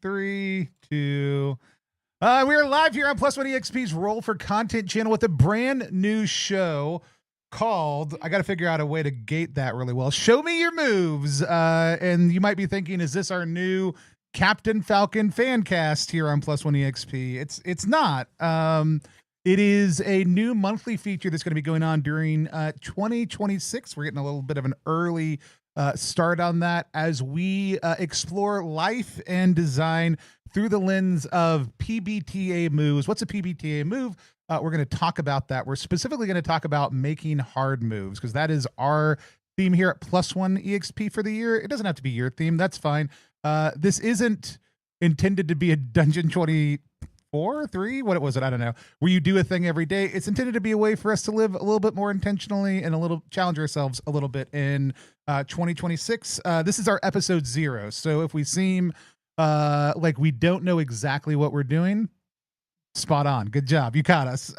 3, 2. We are live here on Plus One EXP's Roll for Content channel with a brand new show called, I got to figure out a way to gate that really well, Show Me Your Moves. And you might be thinking, is this our new Captain Falcon fan cast here on Plus One EXP? It's not. It is a new monthly feature that's going to be going on during 2026. We're getting a little bit of an early start on that as we explore life and design through the lens of PbtA moves. What's a PbtA move? We're going to talk about that. We're specifically going to talk about making hard moves because that is our theme here at Plus One EXP for the year. It doesn't have to be your theme. That's fine. This isn't intended to be a Dungeon 24, 3, what was it? I don't know. Where you do a thing every day. It's intended to be a way for us to live a little bit more intentionally and a little challenge ourselves a little bit in 2026. This is our episode 0. So if we seem like we don't know exactly what we're doing, spot on. Good job. You caught us.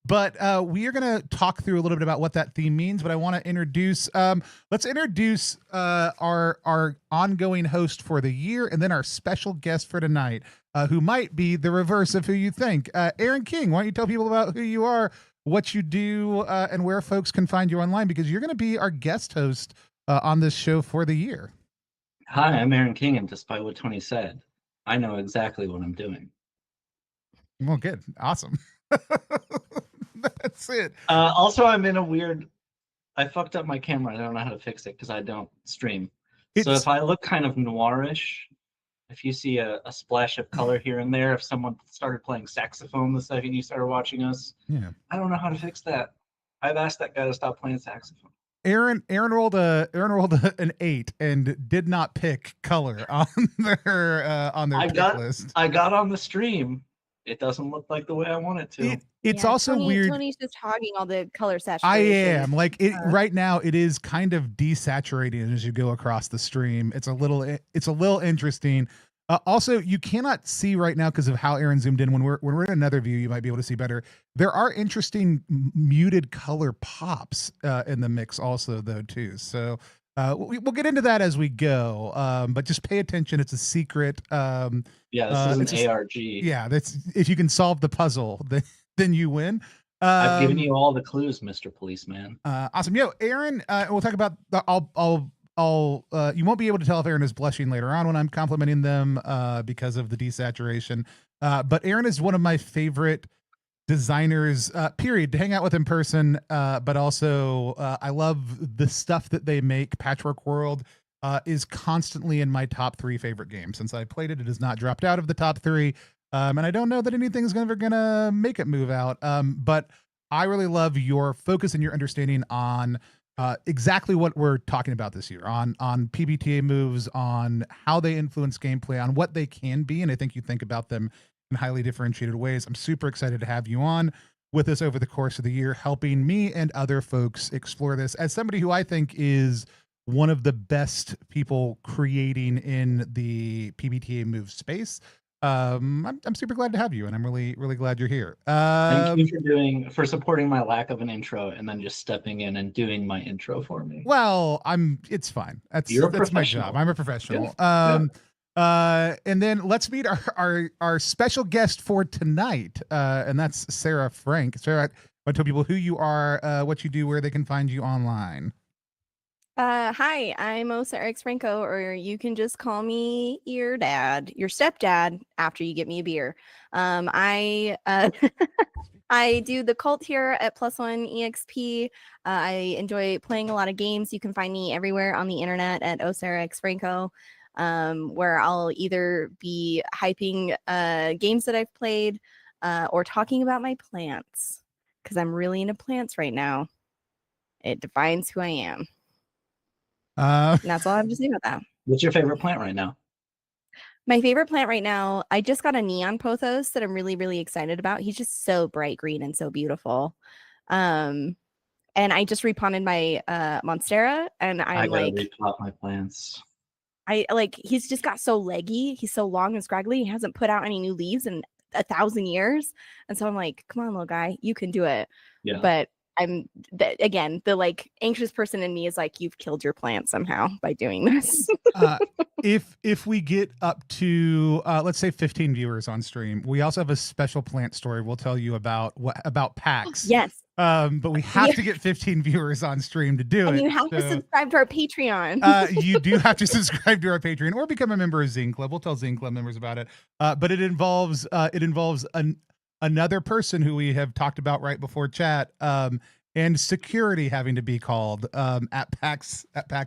But we are going to talk through a little bit about what that theme means. But I want to introduce, let's introduce our ongoing host for the year and then our special guest for tonight, who might be the reverse of who you think. Aaron King, why don't you tell people about who you are, what you do, and where folks can find you online, because you're going to be our guest host on this show for the year. Hi, I'm Aaron King, and despite what Tony said, I know exactly what I'm doing. Well, good. Awesome. That's it. Also, I'm in a weird... I fucked up my camera. I don't know how to fix it because I don't stream. So if I look kind of noirish, if you see a splash of color here and there, if someone started playing saxophone the second you started watching us, I don't know how to fix that. I've asked that guy to stop playing saxophone. Aaron rolled an 8 and did not pick color on their pick list. I got on the stream. It doesn't look like the way I want it to. It's also weird. Tony's just hogging all the color saturation. I am like it right now. It is kind of desaturating as you go across the stream. It's a little interesting. Also, you cannot see right now because of how Aaron zoomed in. When we're in another view, you might be able to see better. There are interesting muted color pops in the mix also, though, too. So we'll get into that as we go. But just pay attention. It's a secret. This is an ARG. Yeah, that's if you can solve the puzzle, then you win. I've given you all the clues, Mr. Policeman. Awesome. Aaron, we'll talk about you won't be able to tell if Aaron is blushing later on when I'm complimenting them because of the desaturation. But Aaron is one of my favorite designers, period, to hang out with in person. But also, I love the stuff that they make. Patchwork World is constantly in my top 3 favorite games. Since I played it, it has not dropped out of the top 3. And I don't know that anything's ever going to make it move out. But I really love your focus and your understanding on exactly what we're talking about this year on PbtA moves, on how they influence gameplay, on what they can be. And I think you think about them in highly differentiated ways. I'm super excited to have you on with us over the course of the year, helping me and other folks explore this as somebody who I think is one of the best people creating in the PbtA move space. I'm super glad to have you, and I'm really, really glad you're here. Thank you for supporting my lack of an intro and then just stepping in and doing my intro for me. Well, it's fine. That's my job. I'm a professional. Yeah. And then let's meet our special guest for tonight. And that's Sarah Frank. Sarah, I want to tell people who you are, what you do, where they can find you online. Hi, I'm Sarah X Franco, or you can just call me your stepdad after you get me a beer. I do the cult here at Plus One EXP. I enjoy playing a lot of games. You can find me everywhere on the internet at Sarah X Franco, where I'll either be hyping games that I've played or talking about my plants, because I'm really into plants right now. It defines who I am. And that's all I have to say about that. What's your favorite plant right now? My favorite plant right now, I just got a neon pothos that I'm really, really excited about. He's just so bright green and so beautiful. And I just repotted my Monstera, and I gotta repot my plants. He's just got so leggy. He's so long and scraggly. He hasn't put out any new leaves in 1,000 years. And so I'm like, come on, little guy, you can do it. Yeah. But again, the like anxious person in me is like, you've killed your plant somehow by doing this. If we get up to let's say 15 viewers on stream, we also have a special plant story we'll tell you about PAX. Yes. But we have to get 15 viewers on stream to do and it. You have to subscribe to our Patreon. You do have to subscribe to our Patreon or become a member of Zine.Club. We'll tell Zine.Club members about it. But it involves another person who we have talked about right before chat, and security having to be called at PAX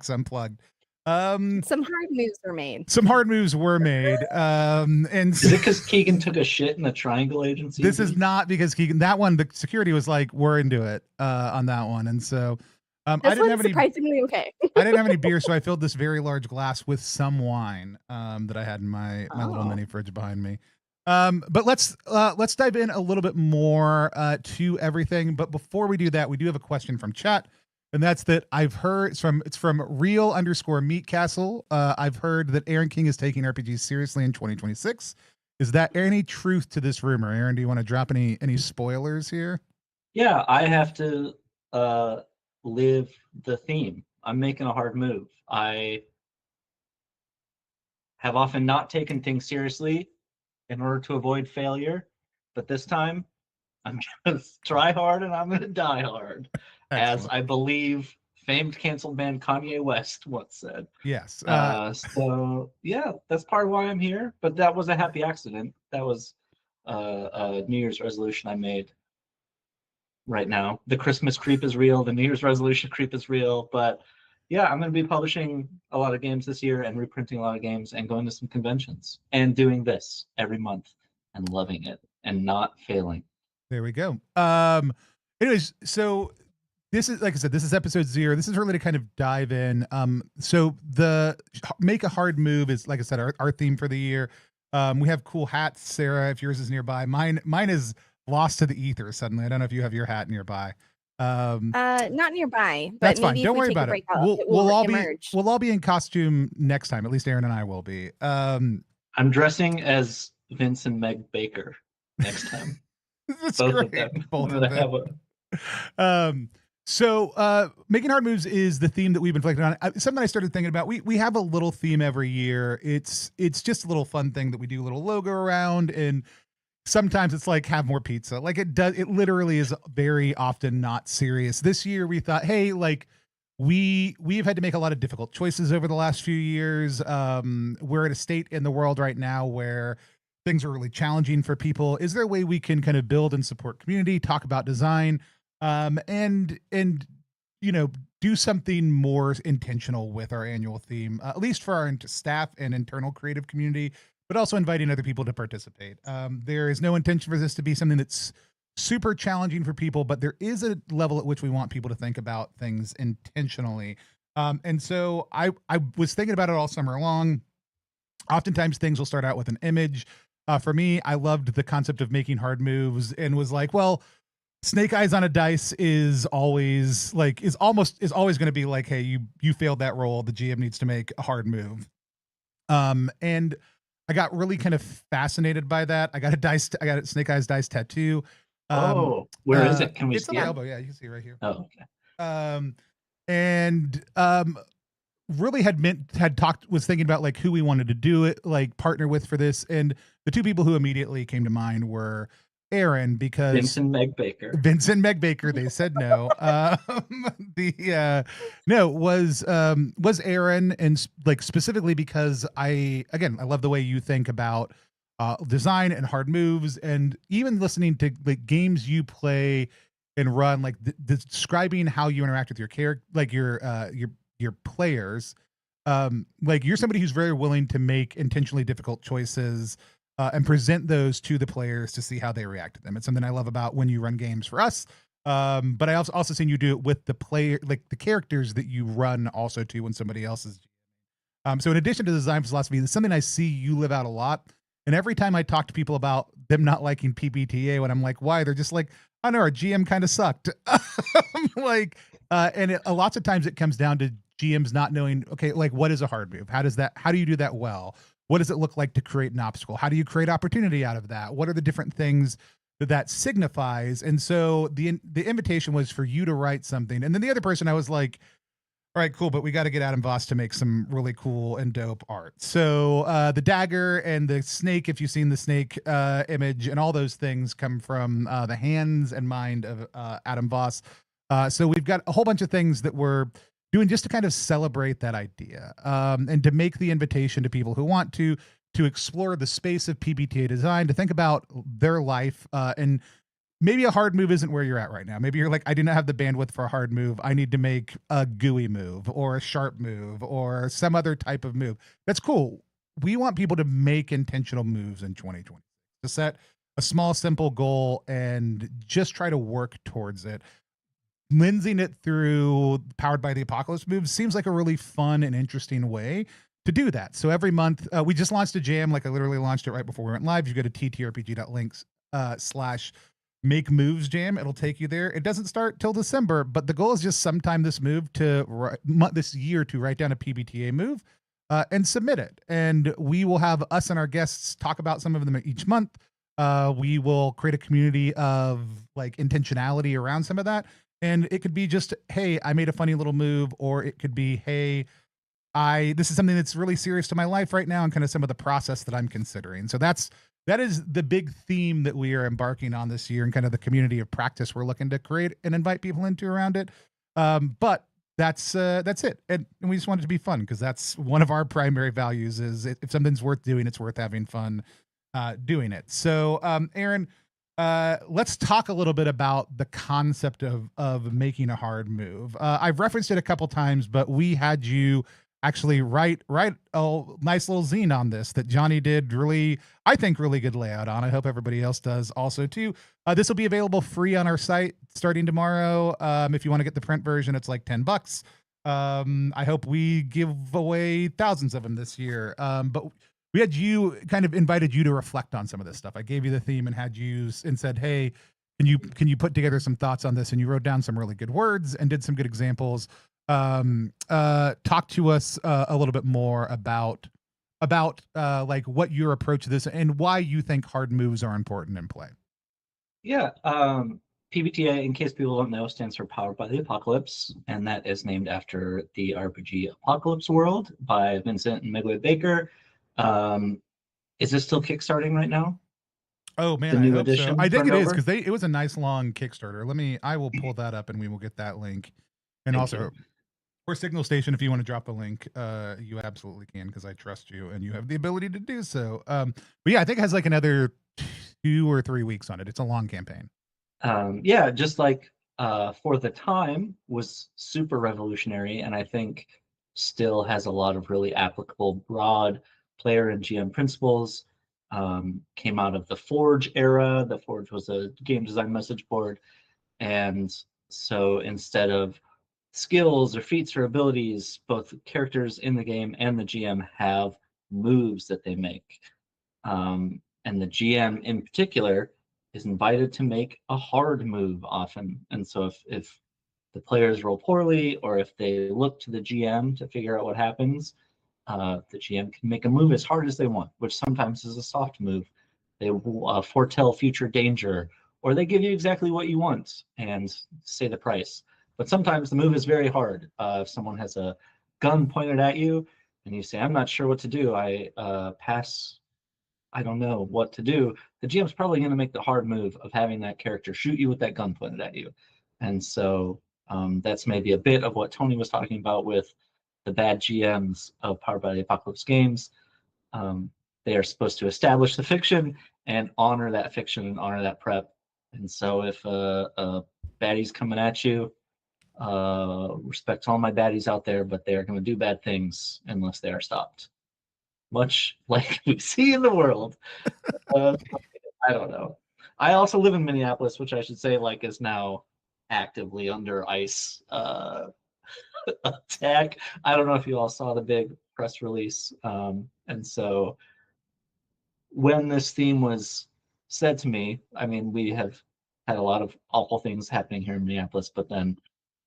Unplugged. Some hard moves were made. And is it because Keegan took a shit in the Triangle Agency? This is not because Keegan. That one, the security was like, "We're into it" on that one, and so I didn't have any. Surprisingly okay. I didn't have any beer, so I filled this very large glass with some wine that I had in my little mini fridge behind me. But let's dive in a little bit more to everything. But before we do that, we do have a question from chat. And that's that I've heard it's from real_meatcastle. I've heard that Aaron King is taking RPG seriously in 2026. Is that any truth to this rumor? Aaron, do you want to drop any spoilers here? Yeah, I have to live the theme. I'm making a hard move. I have often not taken things seriously in order to avoid failure, but this time I'm going to try hard and I'm going to die hard. Excellent. As I believe famed canceled band Kanye West once said. Yes. So yeah, that's part of why I'm here. But that was a happy accident. That was a New Year's resolution I made. Right now, the Christmas creep is real. The New Year's resolution creep is real. But yeah, I'm going to be publishing a lot of games this year and reprinting a lot of games and going to some conventions and doing this every month and loving it and not failing. There we go. Anyways, so. This is, like I said, this is episode 0. This is really to kind of dive in. So the make a hard move is, like I said, our theme for the year. We have cool hats, Sarah, if yours is nearby. Mine is lost to the ether suddenly. I don't know if you have your hat nearby. Not nearby. But that's maybe fine. Don't worry about it. We'll all be in costume next time. At least Aaron and I will be. I'm dressing as Vince and Meg Baker next time. That's great. Both of them. So making hard moves is the theme that we've been reflecting on. Something I started thinking about. We have a little theme every year. It's just a little fun thing that we do a little logo around, and sometimes it's like have more pizza. Like it literally is very often not serious. This year we thought, hey, like we've had to make a lot of difficult choices over the last few years. We're at a state in the world right now where things are really challenging for people. Is there a way we can kind of build and support community, talk about design? And do something more intentional with our annual theme, at least for our staff and internal creative community, but also inviting other people to participate. There is no intention for this to be something that's super challenging for people, but there is a level at which we want people to think about things intentionally. And so I was thinking about it all summer long. Oftentimes things will start out with an image. For me, I loved the concept of making hard moves and was like, well, snake eyes on a dice is always going to be like, hey, you failed that roll. The GM needs to make a hard move. And I got really kind of fascinated by that. I got a snake eyes dice tattoo. Where is it? Can we see it? It's on my elbow. Yeah, you can see it right here. Oh, okay. Really was thinking about like who we wanted to do it, like partner with for this. And the two people who immediately came to mind were Aaron, because Vince and Meg Baker. They said no. Was Aaron, and like specifically because I love the way you think about design and hard moves, and even listening to like games you play and run, like describing how you interact with your character, like your players. Like you're somebody who's very willing to make intentionally difficult choices. And present those to the players to see how they react to them. It's something I love about when you run games for us. But I also seen you do it with the player, like the characters that you run also too when somebody else is. So in addition to the design philosophy, it's something I see you live out a lot. And every time I talk to people about them not liking PbtA, when I'm like, why? They're just like, I know our GM kind of sucked. Lots of times it comes down to GMs not knowing, okay, like what is a hard move? How do you do that well? What does it look like to create an obstacle? How do you create opportunity out of that? What are the different things that signifies. And so the invitation was for you to write something. And then the other person, I was like, all right, cool, but we got to get Adam Voss to make some really cool and dope art. So the dagger and the snake, if you've seen the snake image, and all those things come from the hands and mind of Adam Voss. So we've got a whole bunch of things that we're doing just to kind of celebrate that idea, and to make the invitation to people who want to explore the space of PbtA design, to think about their life, and maybe a hard move isn't where you're at right now. Maybe you're like, I do not have the bandwidth for a hard move. I need to make a gooey move or a sharp move or some other type of move. That's cool. We want people to make intentional moves in 2020, to set a small, simple goal and just try to work towards it. Lensing it through Powered by the Apocalypse moves seems like a really fun and interesting way to do that. So every month, we just launched a jam. Like I literally launched it right before we went live. You go to ttrpg.links / make moves jam. It'll take you there. It doesn't start till December, but the goal is just sometime this year to write down a PbtA move and submit it. And we will have us and our guests talk about some of them each month. We will create a community of like intentionality around some of that. And it could be just, hey, I made a funny little move, or it could be, hey, this is something that's really serious to my life right now, and kind of some of the process that I'm considering. So that is the big theme that we are embarking on this year, and kind of the community of practice we're looking to create and invite people into around it. But that's it. And we just want it to be fun, because that's one of our primary values is if something's worth doing, it's worth having fun doing it. So Aaron, let's talk a little bit about the concept of making a hard move. I've referenced it a couple times, but we had you actually write a nice little zine on this that Johnny did I think really good layout on. I hope everybody else does also too. This will be available free on our site starting tomorrow. If you want to get the print version, it's like $10. I hope we give away thousands of them this year. But we had you invited you to reflect on some of this stuff. I gave you the theme and had you and said, hey, can you put together some thoughts on this? And you wrote down some really good words and did some good examples. Talk to us a little bit more about like what your approach to this and why you think hard moves are important in play. Yeah. PbtA, in case people don't know, stands for Powered by the Apocalypse, and that is named after the RPG Apocalypse World by Vincent and Midway Baker. Is this still kickstarting right now? Oh man, the new I hope edition. So. I think it is, because it was a nice long Kickstarter. I will pull that up and we will get that link. And Thank you. or Signal Station, if you want to drop the link, you absolutely can, because I trust you and you have the ability to do so. But yeah, I think it has like another 2 or 3 weeks on it. It's a long campaign. Yeah, just like for the time was super revolutionary, and I think still has a lot of really applicable broad player and GM principles. Came out of the Forge era. The Forge was a game design message board, and so instead of skills or feats or abilities, both characters in the game and the GM have moves that they make. And the GM in particular is invited to make a hard move often. And so if the players roll poorly, or if they look to the GM to figure out what happens, the GM can make a move as hard as they want, which sometimes is a soft move. They foretell future danger, or they give you exactly what you want and say the price. But sometimes the move is very hard. If someone has a gun pointed at you and you say, I'm not sure what to do, I pass, I don't know what to do, the GM's probably going to make the hard move of having that character shoot you with that gun pointed at you. And so that's maybe a bit of what Tony was talking about with the bad GMs of Powered by the Apocalypse games. They are supposed to establish the fiction and honor that fiction and honor that prep. And so if a baddie's coming at you, respect to all my baddies out there, but they are going to do bad things unless they are stopped. Much like we see in the world. I don't know. I also live in Minneapolis, which I should say is now actively under ICE attack. I don't know if you all saw the big press release. And so when this theme was said to me, I mean, we have had a lot of awful things happening here in Minneapolis, but then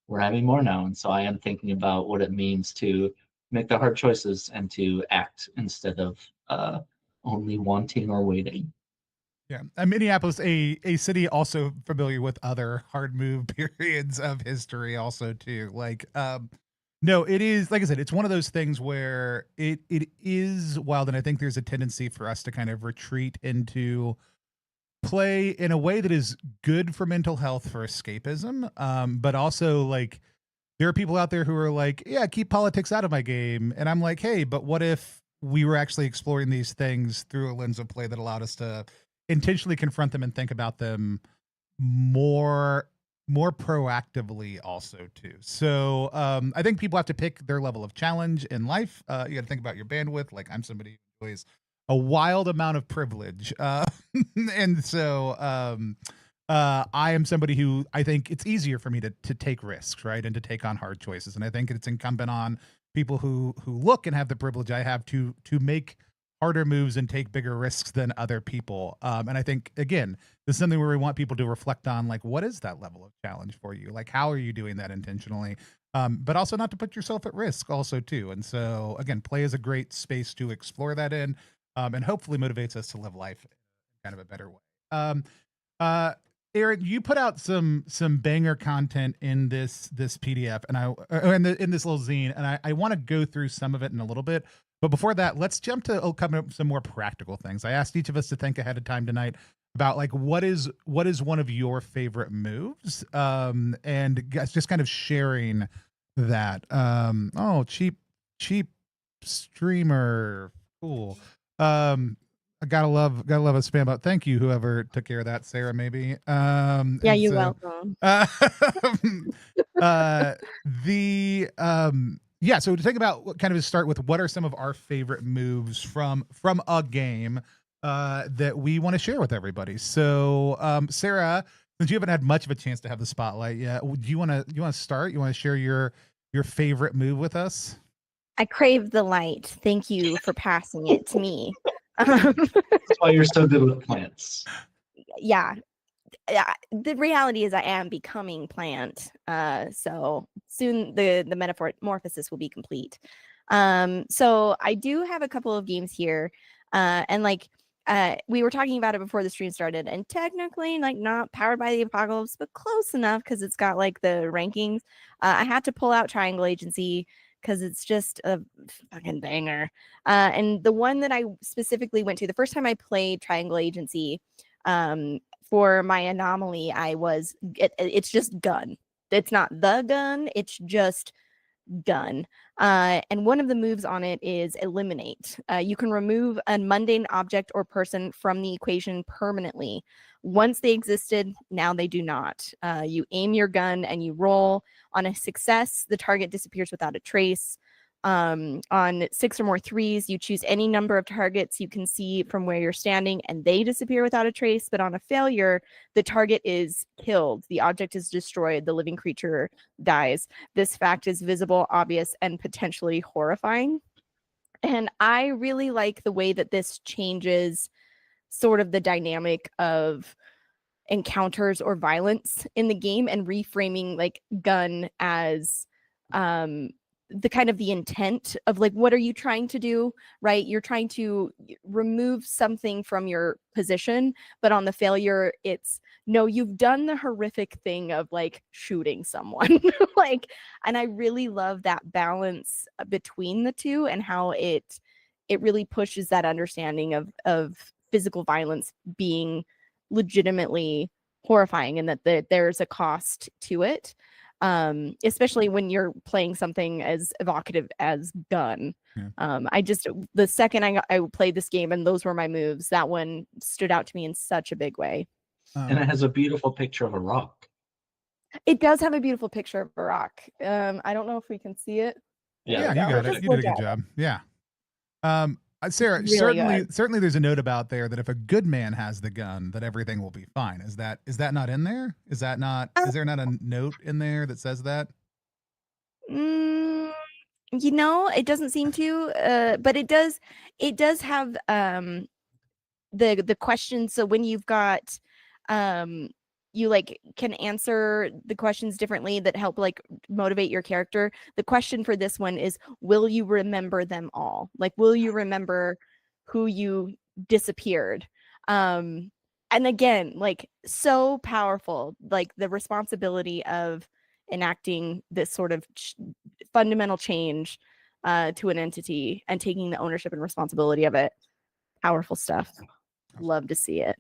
we're having more now. And so I am thinking about what it means to make the hard choices and to act instead of only wanting or waiting. Yeah, Minneapolis, a city also familiar with other hard move periods of history, also too. Like, no, it is like I said, it's one of those things where it is wild, and I think there's a tendency for us to kind of retreat into play in a way that is good for mental health for escapism, but also like there are people out there who are like, yeah, keep politics out of my game. And I'm like, hey, but what if we were actually exploring these things through a lens of play that allowed us to intentionally confront them and think about them more proactively also too. So I think people have to pick their level of challenge in life. You got to think about your bandwidth. Like I'm somebody who enjoys a wild amount of privilege. And so I am somebody who I think it's easier for me to take risks, right, and to take on hard choices. And I think it's incumbent on people who look and have the privilege I have to make harder moves and take bigger risks than other people. And I think again, this is something where we want people to reflect on, like, what is that level of challenge for you? Like, how are you doing that intentionally? But also not to put yourself at risk, also too. And so again, play is a great space to explore that in, and hopefully motivates us to live life in kind of a better way. Uh, Aaron, you put out some banger content in this PDF, and in this little zine, and I want to go through some of it in a little bit. But before that, let's jump to come up with some more practical things. I asked each of us to think ahead of time tonight about like what is one of your favorite moves, and guys just kind of sharing that. Oh, cheap streamer, cool. I gotta love a spam bot. Thank you, whoever took care of that, Sarah. Maybe. Yeah, you're welcome. Uh, the yeah. So to think about what kind of start with, what are some of our favorite moves from a game that we want to share with everybody. So Sarah, since you haven't had much of a chance to have the spotlight yet, do you want to start? You want to share your favorite move with us? I crave the light. Thank you for passing it to me. That's why you're so good with plants. Yeah. The reality is I am becoming plant. So soon the metamorphosis will be complete. So I do have a couple of games here. And like we were talking about it before the stream started, and technically like not powered by the apocalypse, but close enough because it's got like the rankings. I had to pull out Triangle Agency because it's just a fucking banger. And the one that I specifically went to the first time I played Triangle Agency, for my anomaly, it's just gun. It's not the gun, it's just gun. And one of the moves on it is eliminate. You can remove a mundane object or person from the equation permanently. Once they existed, now they do not. You aim your gun and you roll. On a success, the target disappears without a trace. On 6 or more threes, you choose any number of targets you can see from where you're standing and they disappear without a trace. But on a failure, the target is killed. The object is destroyed. The living creature dies. This fact is visible, obvious, and potentially horrifying. And I really like the way that this changes sort of the dynamic of encounters or violence in the game, and reframing like gun as the kind of the intent of like, what are you trying to do, right? You're trying to remove something from your position, but on the failure, it's no, you've done the horrific thing of like shooting someone. Like, and I really love that balance between the two, and how it really pushes that understanding of physical violence being legitimately horrifying, and that there's a cost to it, especially when you're playing something as evocative as gun. I just, the second I played this game and those were my moves, that one stood out to me in such a big way. And it has a beautiful picture of a rock. It does have a beautiful picture of a rock. I don't know if we can see it. Yeah, you got it. You did a good job. Yeah. Sarah, really certainly there's a note about there that if a good man has the gun, that everything will be fine. Is that not in there? Is there not a note in there that says that? You know, it doesn't seem to, but it does have the question. So when you've got you like can answer the questions differently that help like motivate your character. The question for this one is, will you remember them all? Like, will you remember who you disappeared? and again, like so powerful, like the responsibility of enacting this sort of fundamental change to an entity and taking the ownership and responsibility of it. Powerful stuff. Love to see it.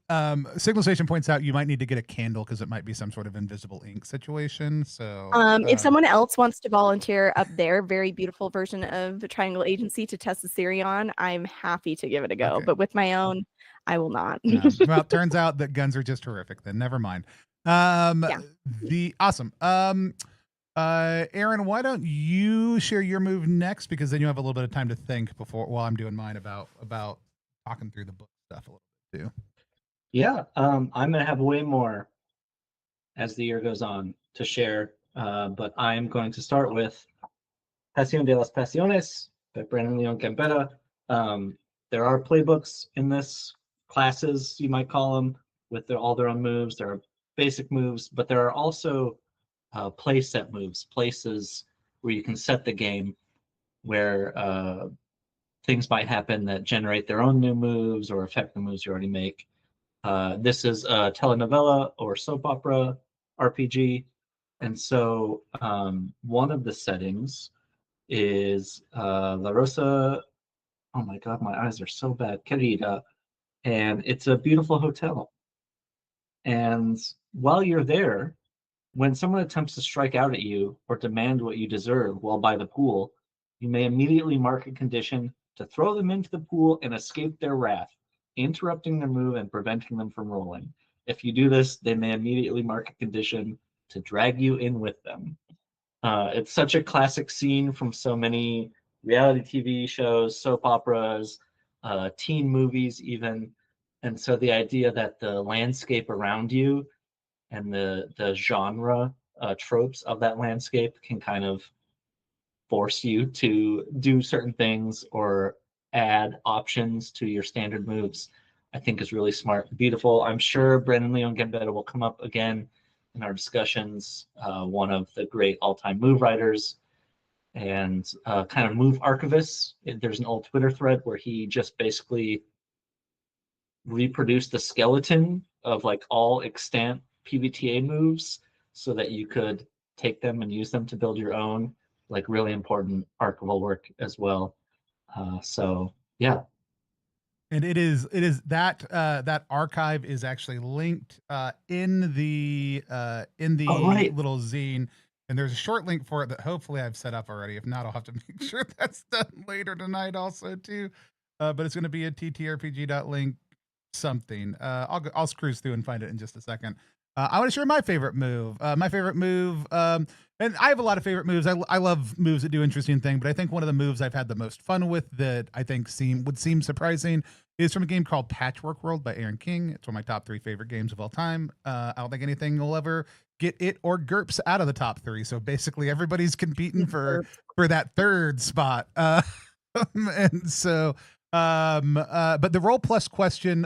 Signalization points out you might need to get a candle because it might be some sort of invisible ink situation. So if someone else wants to volunteer up their very beautiful version of the Triangle Agency to test the theory on, I'm happy to give it a go. Okay. But with my own, I will not. Well, it turns out that guns are just horrific. Then never mind. The awesome. Aaron, why don't you share your move next? Because then you have a little bit of time to think while I'm doing mine about talking through the book stuff a little bit too. Yeah, I'm gonna have way more as the year goes on to share, but I'm going to start with Pasión de las Pasiones by Brandon Leon Gambetta. There are playbooks in this, classes you might call them, with all their own moves. There are basic moves, but there are also play set moves, places where you can set the game, where things might happen that generate their own new moves or affect the moves you already make. This is a telenovela or soap opera RPG. And so one of the settings is La Rosa. Oh my God, my eyes are so bad. Querida. And it's a beautiful hotel. And while you're there, when someone attempts to strike out at you or demand what you deserve while by the pool, you may immediately mark a condition to throw them into the pool and escape their wrath, interrupting their move and preventing them from rolling. If you do this, they may immediately mark a condition to drag you in with them. It's such a classic scene from so many reality TV shows, soap operas, teen movies even. And so the idea that the landscape around you and the genre tropes of that landscape can kind of force you to do certain things or add options to your standard moves, I think is really smart, beautiful. I'm sure Brandon Leon Gambetta will come up again in our discussions, one of the great all-time move writers and kind of move archivist. There's an old Twitter thread where he just basically reproduced the skeleton of like all extant PbtA moves so that you could take them and use them to build your own, like really important archival work as well. So yeah. And it is that that archive is actually linked in the little zine, and there's a short link for it that hopefully I've set up already. If not, I'll have to make sure that's done later tonight also too. But it's going to be a ttrpg.link something. I'll cruise through and find it in just a second. I want to share my favorite move. And I have a lot of favorite moves. I love moves that do interesting things, but I think one of the moves I've had the most fun with that I think would seem surprising is from a game called Patchwork World by Aaron King. It's one of my top 3 favorite games of all time. I don't think anything will ever get it or GURPS out of the top 3. So basically everybody's competing for that third spot. And so but the role plus question,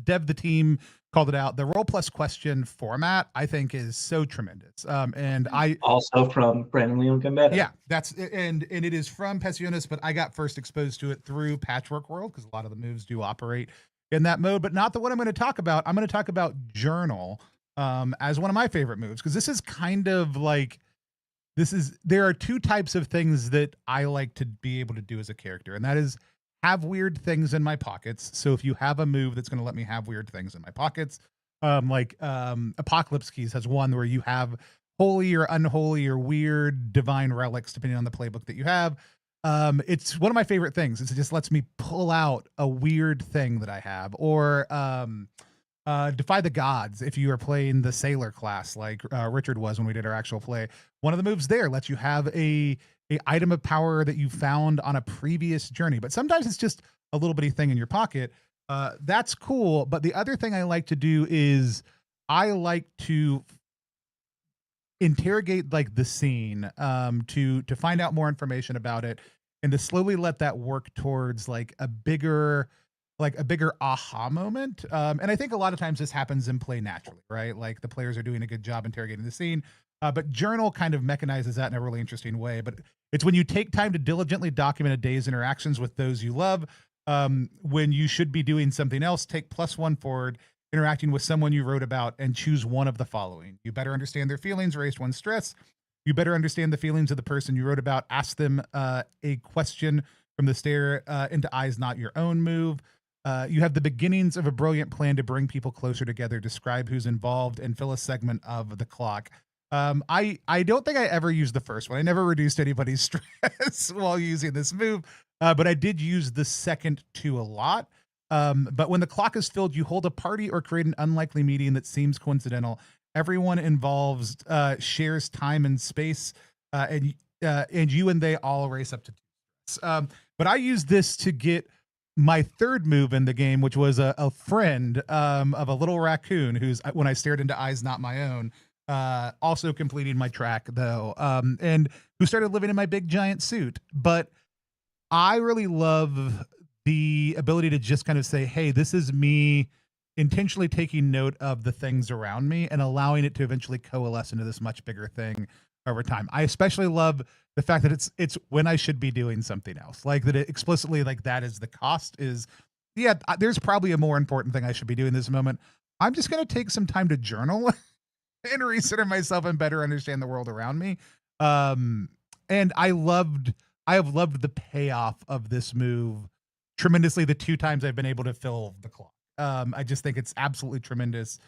Dev the team called it out. The role plus question format I think is so tremendous. And I also from Brandon Leon Gambetta. Yeah, that's and it is from Pasiones, but I got first exposed to it through Patchwork World because a lot of the moves do operate in that mode, but not the one I'm going to talk about. I'm going to talk about Journal as one of my favorite moves because this is kind of like there are 2 types of things that I like to be able to do as a character, and that is have weird things in my pockets. So if you have a move that's going to let me have weird things in my pockets, Apocalypse Keys has one where you have holy or unholy or weird divine relics depending on the playbook that you have. It's one of my favorite things. It just lets me pull out a weird thing that I have, or Defy the Gods if you are playing the sailor class like Richard was when we did our actual play. One of the moves there lets you have a item of power that you found on a previous journey, but sometimes it's just a little bitty thing in your pocket. That's cool. But the other thing I like to do is I like to interrogate like the scene to find out more information about it and to slowly let that work towards like a bigger aha moment. And I think a lot of times this happens in play naturally, right? Like the players are doing a good job interrogating the scene. But Journal kind of mechanizes that in a really interesting way. But it's when you take time to diligently document a day's interactions with those you love, When you should be doing something else, take +1 forward, interacting with someone you wrote about, and choose one of the following. You better understand their feelings, raise one stress. You better understand the feelings of the person you wrote about. Ask them a question from the stare into eyes, not your own move. You have the beginnings of a brilliant plan to bring people closer together. Describe who's involved and fill a segment of the clock. I don't think I ever used the first one. I never reduced anybody's stress while using this move, but I did use the second two a lot. But when the clock is filled, you hold a party or create an unlikely meeting that seems coincidental. Everyone involved shares time and space, and you and they all race up to 2. But I used this to get my third move in the game, which was a friend of a little raccoon who's, when I stared into eyes not my own, also completing my track though, and who started living in my big giant suit. But I really love the ability to just kind of say, hey, this is me intentionally taking note of the things around me and allowing it to eventually coalesce into this much bigger thing over time. I especially love the fact that it's when I should be doing something else, like that it explicitly, like that is the cost is, yeah, there's probably a more important thing I should be doing this moment. I'm just going to take some time to journal and recenter myself and better understand the world around me. And I have loved the payoff of this move tremendously the 2 times I've been able to fill the clock. I just think it's absolutely tremendous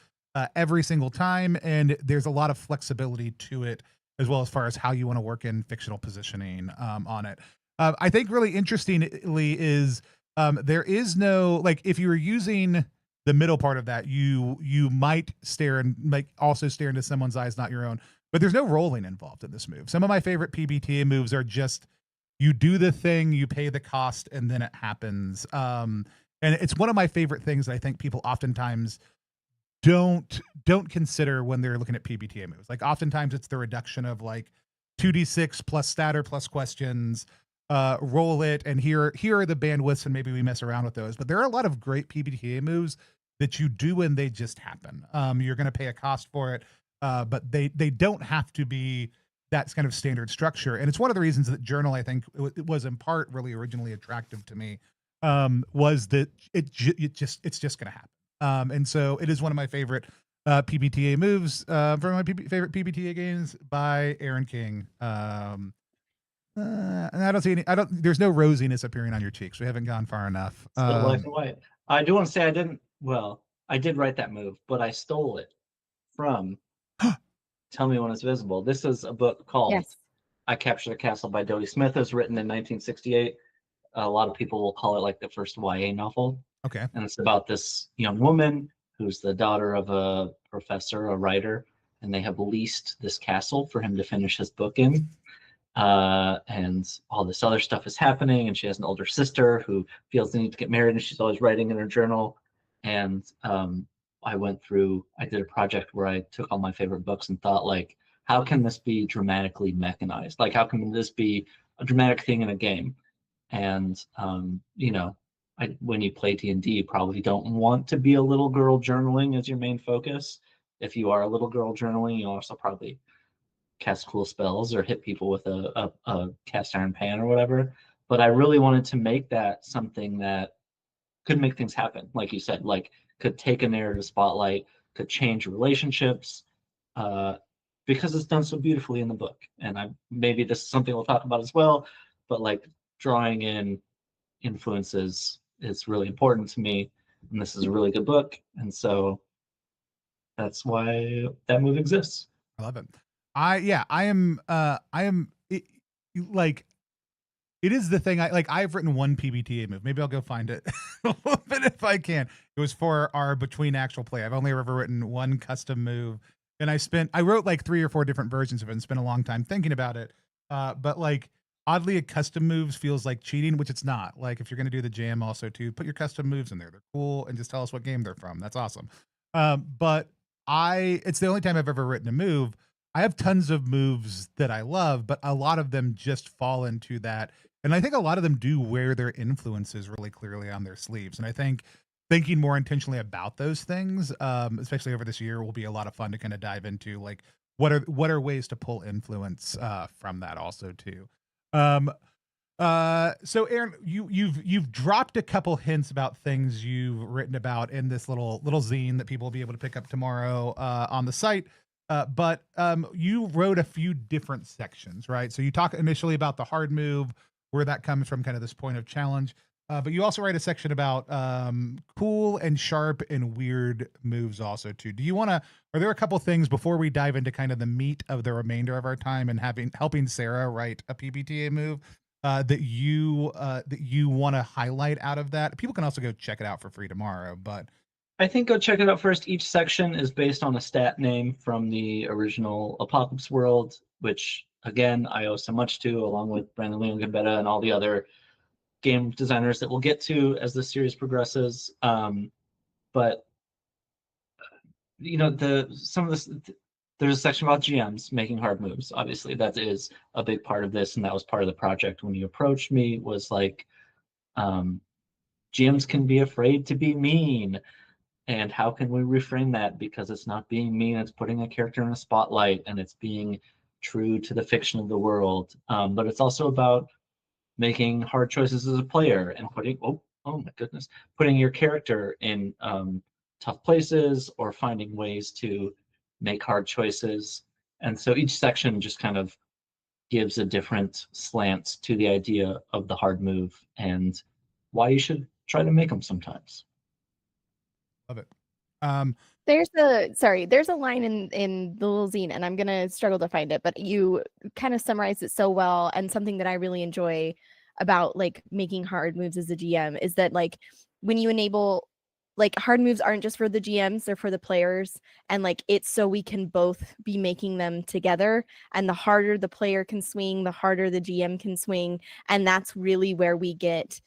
every single time, and there's a lot of flexibility to it as well as far as how you want to work in fictional positioning on it. I think really interestingly is there is no, like, if you were using the middle part of that, you might stare and like also stare into someone's eyes, not your own. But there's no rolling involved in this move. Some of my favorite PbtA moves are just you do the thing, you pay the cost, and then it happens. And it's one of my favorite things that I think people oftentimes don't consider when they're looking at PbtA moves. Like oftentimes it's the reduction of like 2d6 plus statter plus questions, roll it, and here are the bandwidths, and maybe we mess around with those. But there are a lot of great PbtA moves that you do and they just happen. You're going to pay a cost for it, but they don't have to be that kind of standard structure. And it's one of the reasons that Journal, I think, it was in part really originally attractive to me, was that it's just going to happen. And so it is one of my favorite PbtA moves from my favorite PbtA games by Aaron King. And I don't see any. There's no rosiness appearing on your cheeks. We haven't gone far enough. Still black and white. I do want to say I didn't. Well, I did write that move, but I stole it from Tell Me When It's Visible. This is a book called I Captured a Castle by Dodie Smith. It was written in 1968. A lot of people will call it like the first YA novel. Okay. And it's about this young woman who's the daughter of a professor, a writer, and they have leased this castle for him to finish his book in. And all this other stuff is happening, and she has an older sister who feels the need to get married, and she's always writing in her journal. And I did a project where I took all my favorite books and thought, like, how can this be dramatically mechanized? Like, how can this be a dramatic thing in a game? And when you play D&D, you probably don't want to be a little girl journaling as your main focus. If you are a little girl journaling, you also probably cast cool spells or hit people with a cast iron pan or whatever. But I really wanted to make that something that could make things happen, like you said, like could take a narrative spotlight, could change relationships, because it's done so beautifully in the book. And maybe this is something we'll talk about as well, but like drawing in influences is really important to me, and this is a really good book, and so that's why that move exists. I love it. I am like, it is the thing. I've written one PbtA move. Maybe I'll go find it but if I can. It was for our between actual play. I've only ever written one custom move, and I wrote like 3 or 4 different versions of it and spent a long time thinking about it. But like oddly, a custom moves feels like cheating, which it's not. Like if you're going to do the jam also too, put your custom moves in there. They're cool, and just tell us what game they're from. That's awesome. But it's the only time I've ever written a move. I have tons of moves that I love, but a lot of them just fall into that. And I think a lot of them do wear their influences really clearly on their sleeves. And I think thinking more intentionally about those things, especially over this year, will be a lot of fun to kind of dive into. Like, what are ways to pull influence from that also too. So Aaron, you've dropped a couple hints about things you've written about in this little zine that people will be able to pick up tomorrow on the site. But you wrote a few different sections, right? So you talk initially about the hard move, where that comes from, kind of this point of challenge. But you also write a section about cool and sharp and weird moves also too. Do you want to? Are there a couple things before we dive into kind of the meat of the remainder of our time and helping Sarah write a PbtA move that you want to highlight out of that? People can also go check it out for free tomorrow, but I think go check it out first. Each section is based on a stat name from the original Apocalypse world, which again I owe so much to, along with Brandon Leon Gambetta and all the other game designers that we'll get to as the series progresses. But you know, there's a section about GMs making hard moves. Obviously, that is a big part of this, and that was part of the project when you approached me. Was like, GMs can be afraid to be mean, and how can we reframe that? Because it's not being mean; it's putting a character in a spotlight, and it's being true to the fiction of the world. But it's also about making hard choices as a player and putting oh my goodness, putting your character in tough places or finding ways to make hard choices. And so each section just kind of gives a different slant to the idea of the hard move and why you should try to make them sometimes. Love it. There's a line in the little zine, and I'm gonna struggle to find it, but you kind of summarized it so well. And something that I really enjoy about like making hard moves as a GM is that like when you enable, like, hard moves aren't just for the GMs, they're for the players, and like it's so we can both be making them together. And the harder the player can swing, the harder the GM can swing, and that's really where we get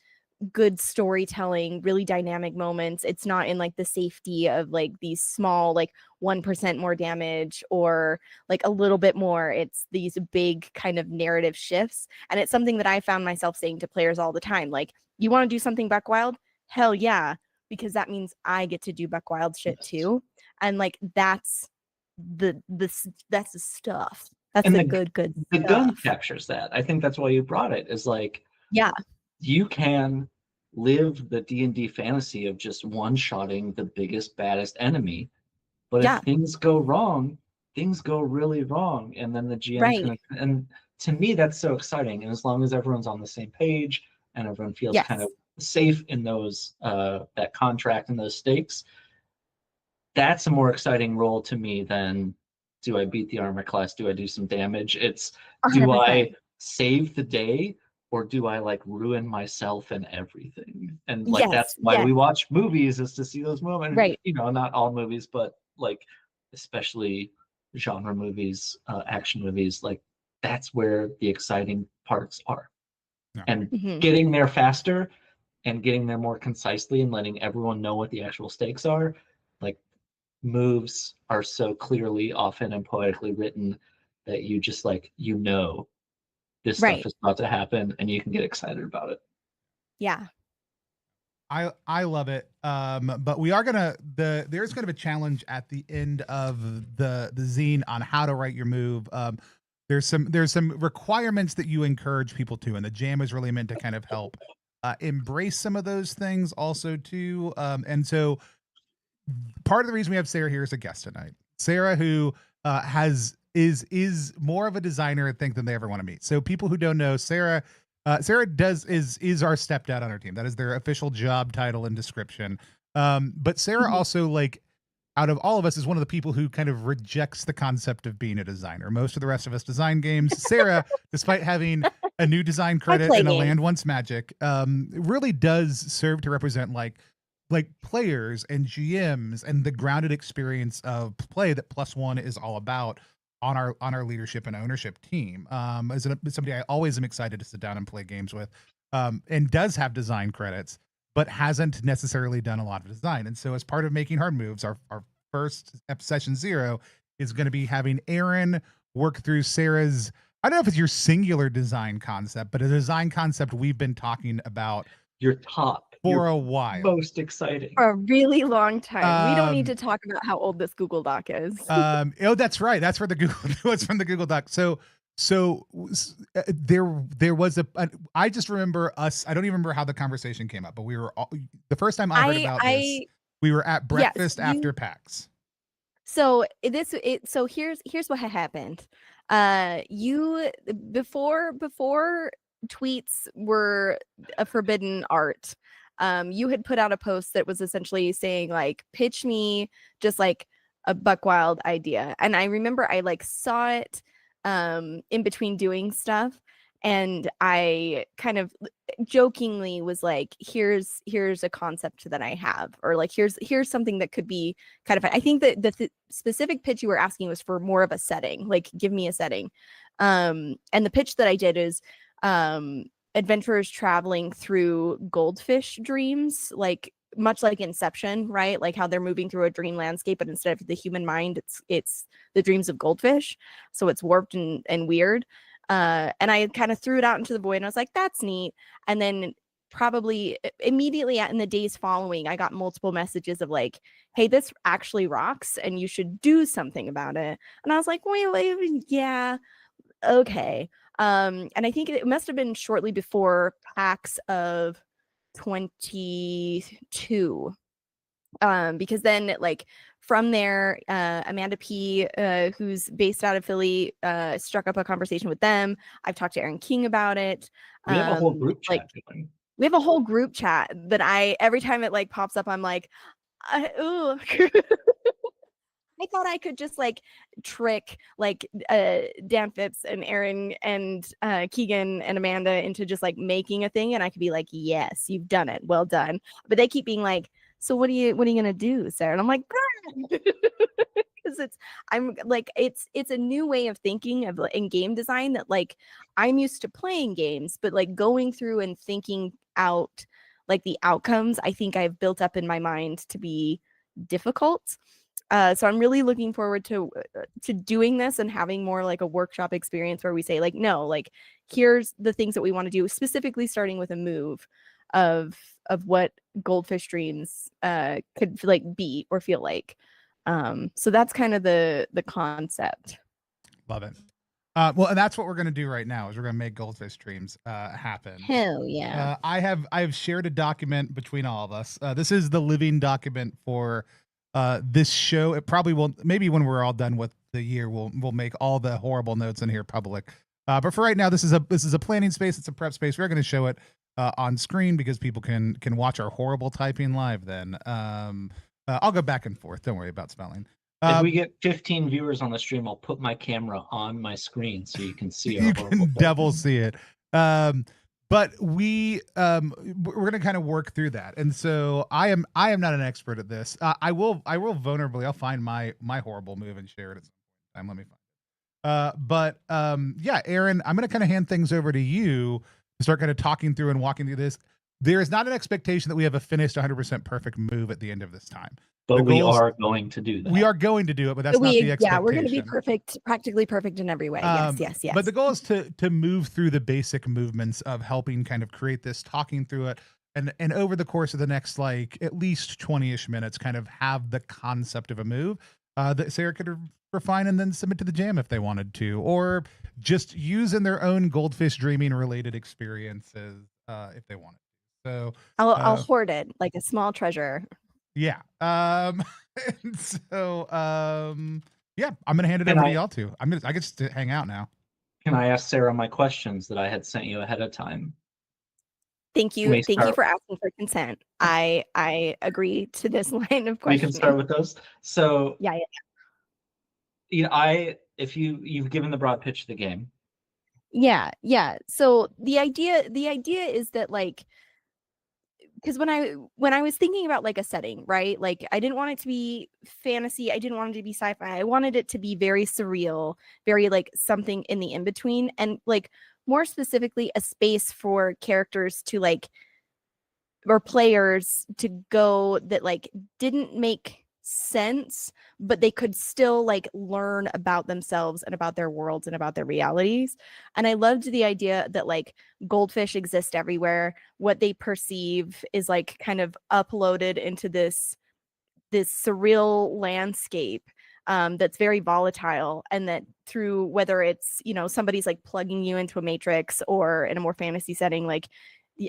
good storytelling, really dynamic moments. It's not in like the safety of like these small, like 1% more damage or like a little bit more. It's these big kind of narrative shifts. And it's something that I found myself saying to players all the time. Like, you want to do something buck wild? Hell yeah. Because that means I get to do buck wild shit too. And like, that's the stuff. That's the good the stuff. gun captures that. I think that's why you brought it, is like, yeah, you can live the D&D fantasy of just one-shotting the biggest, baddest enemy. But if things go wrong, things go really wrong. And then the GM's gonna, and to me, that's so exciting. And as long as everyone's on the same page and everyone feels kind of safe in those that contract and those stakes, that's a more exciting role to me than, do I beat the armor class? Do I do some damage? It's, do 100%. I save the day, or do I like ruin myself and everything? And like, that's why we watch movies, is to see those moments. Right. You know, not all movies, but like especially genre movies, action movies, like that's where the exciting parts are. Yeah. And getting there faster and getting there more concisely and letting everyone know what the actual stakes are. Like, moves are so clearly, often, and poetically written that you just like, you know, this stuff is about to happen and you can get excited about it. Yeah. I love it. But we are there's kind of a challenge at the end of the zine on how to write your move. There's some requirements that you encourage people to, and the jam is really meant to kind of help embrace some of those things also too. And so part of the reason we have Sarah here as a guest tonight, Sarah, who is more of a designer, I think, than they ever want to meet. So people who don't know, Sarah is our stepdad on our team. That is their official job title and description. But Sarah also, like, out of all of us, is one of the people who kind of rejects the concept of being a designer. Most of the rest of us design games. Sarah, despite having a new design credit in A Land Once Magic, really does serve to represent like players and GMs and the grounded experience of play that Plus One is all about on our leadership and ownership team. As somebody I always am excited to sit down and play games with, and does have design credits, but hasn't necessarily done a lot of design. And so as part of making hard moves, our first session 0 is going to be having Aaron work through Sarah's, I don't know if it's your singular design concept, but a design concept we've been talking about for a while. Most exciting. For a really long time. We don't need to talk about how old this Google Doc is. Oh, that's right. That's for the Google. It's from the Google Doc. So So there was I just remember us. I don't even remember how the conversation came up, but we were all, the first time I heard about this. We were at breakfast after PAX. So here's what had happened. You before tweets were a forbidden art. You had put out a post that was essentially saying like, pitch me just like a buck wild idea. And I remember I like saw it in between doing stuff, and I kind of jokingly was like, here's a concept that I have, or like here's something that could be kind of fun. I think that the specific pitch you were asking was for more of a setting, like give me a setting. And the pitch that I did is adventurers traveling through goldfish dreams, like much like Inception, right? Like how they're moving through a dream landscape, but instead of the human mind, it's the dreams of goldfish. So it's warped and weird. And I kind of threw it out into the void, and I was like, that's neat. And then probably immediately in the days following, I got multiple messages of like, hey, this actually rocks and you should do something about it. And I was like, wait, yeah, okay. And I think it must have been shortly before PAX of 22. Because then like from there, Amanda P, who's based out of Philly, struck up a conversation with them. I've talked to Aaron King about it. We have a whole group chat. We have a whole group chat that every time it like pops up, I'm like, ooh. I thought I could just like trick like Dan Phipps and Aaron and Keegan and Amanda into just like making a thing, and I could be like, yes, you've done it, well done. But they keep being like, so what are you gonna do, Sarah? And I'm like, because it's a new way of thinking of in game design that like I'm used to playing games, but like going through and thinking out like the outcomes, I think I've built up in my mind to be difficult. So I'm really looking forward to doing this and having more like a workshop experience where we say like, no, like here's the things that we want to do, specifically starting with a move of what goldfish dreams could like be or feel like. So that's kind of the concept. Love it. Well, and that's what we're going to do right now is we're going to make goldfish dreams happen. Hell yeah. I have shared a document between all of us. This is the living document for this show. It probably will, maybe when we're all done with the year, we'll make all the horrible notes in here public. But for right now, this is a planning space. It's a prep space. We're going to show it on screen because people can watch our horrible typing live. Then I'll go back and forth. Don't worry about spelling. If we get 15 viewers on the stream, I'll put my camera on my screen so you can see. You can double see it. But we're going to kind of work through that. And so I am not an expert at this. I will vulnerably, I'll find my horrible move and share it at some time. Let me find it. Yeah, Aaron, I'm going to kind of hand things over to you to start kind of talking through and walking through this. There is not an expectation that we have a finished 100% perfect move at the end of this time. But we are going to do that. We are going to do it, but that's not the expectation. Yeah, we're going to be perfect, practically perfect in every way. Yes. But the goal is to move through the basic movements of helping kind of create this, talking through it, and over the course of the next like at least 20-ish minutes, kind of have the concept of a move that Sarah could refine and then submit to the jam if they wanted to, or just use in their own goldfish dreaming related experiences if they wanted. So I'll hoard it like a small treasure. Yeah. And so yeah, I'm gonna hand it over to y'all too. I get to hang out now. Can I ask Sarah my questions that I had sent you ahead of time? Thank you. Thank you for asking for consent. I agree to this line of questioning. We can start with those. So yeah. You know, if you've given the broad pitch of the game. Yeah. So the idea is that like, because when I was thinking about like a setting, right? Like I didn't want it to be fantasy. I didn't want it to be sci-fi. I wanted it to be very surreal, very like something in the in-between, and like more specifically a space for characters to like, or players to go that like didn't make sense, but they could still like learn about themselves and about their worlds and about their realities. And I loved the idea that like goldfish exist everywhere. What they perceive is like kind of uploaded into this surreal landscape. that's very volatile, and that through whether it's, you know, somebody's like plugging you into a matrix, or in a more fantasy setting, like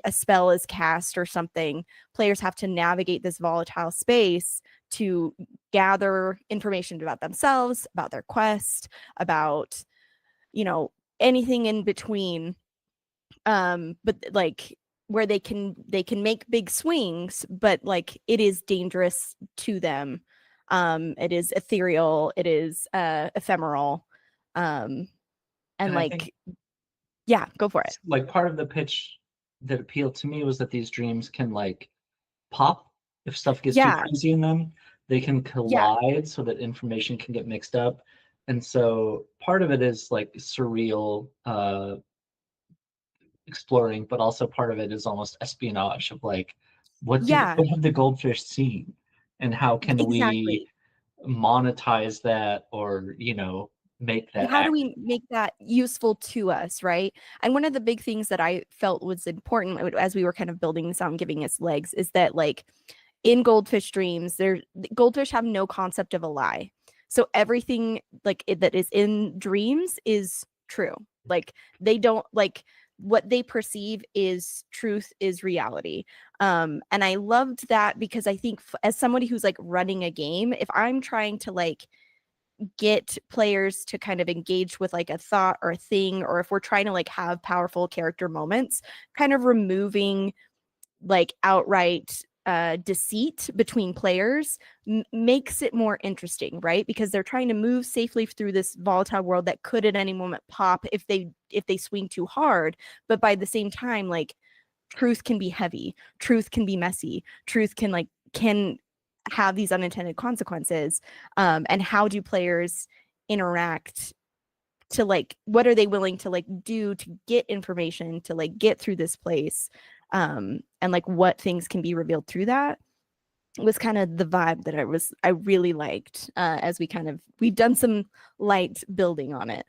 a spell is cast or something, players have to navigate this volatile space to gather information about themselves, about their quest, about, you know, anything in between. But like where they can make big swings, but like it is dangerous to them. It is ethereal, it is ephemeral. And I like think yeah, go for it. like part of the pitch that appealed to me was that these dreams can like pop if stuff gets too Yeah, crazy in them. They can yeah, collide so that information can get mixed up. And so part of it is like surreal exploring, but also part of it is almost espionage of like yeah, what have the goldfish seen and how can we exactly. monetize that or make that How do act. we make that useful to us, right? And one of the big things that I felt was important as we were kind of building this out and giving us legs is that like in goldfish dreams, goldfish have no concept of a lie. So everything like that is in dreams is true. Like they don't like what they perceive is truth, is reality. And I loved that because I think as somebody who's like running a game, if I'm trying to like get players to kind of engage with like a thought or a thing, or if we're trying to like have powerful character moments, kind of removing like outright deceit between players makes it more interesting, right? Because they're trying to move safely through this volatile world that could at any moment pop if they swing too hard. But by the same time, like truth can be heavy, truth can be messy, truth can have these unintended consequences. And how do players interact to like what are they willing to like do to get information to like get through this place, and like what things can be revealed through that was kind of the vibe that I really liked, as we've done some light building on it.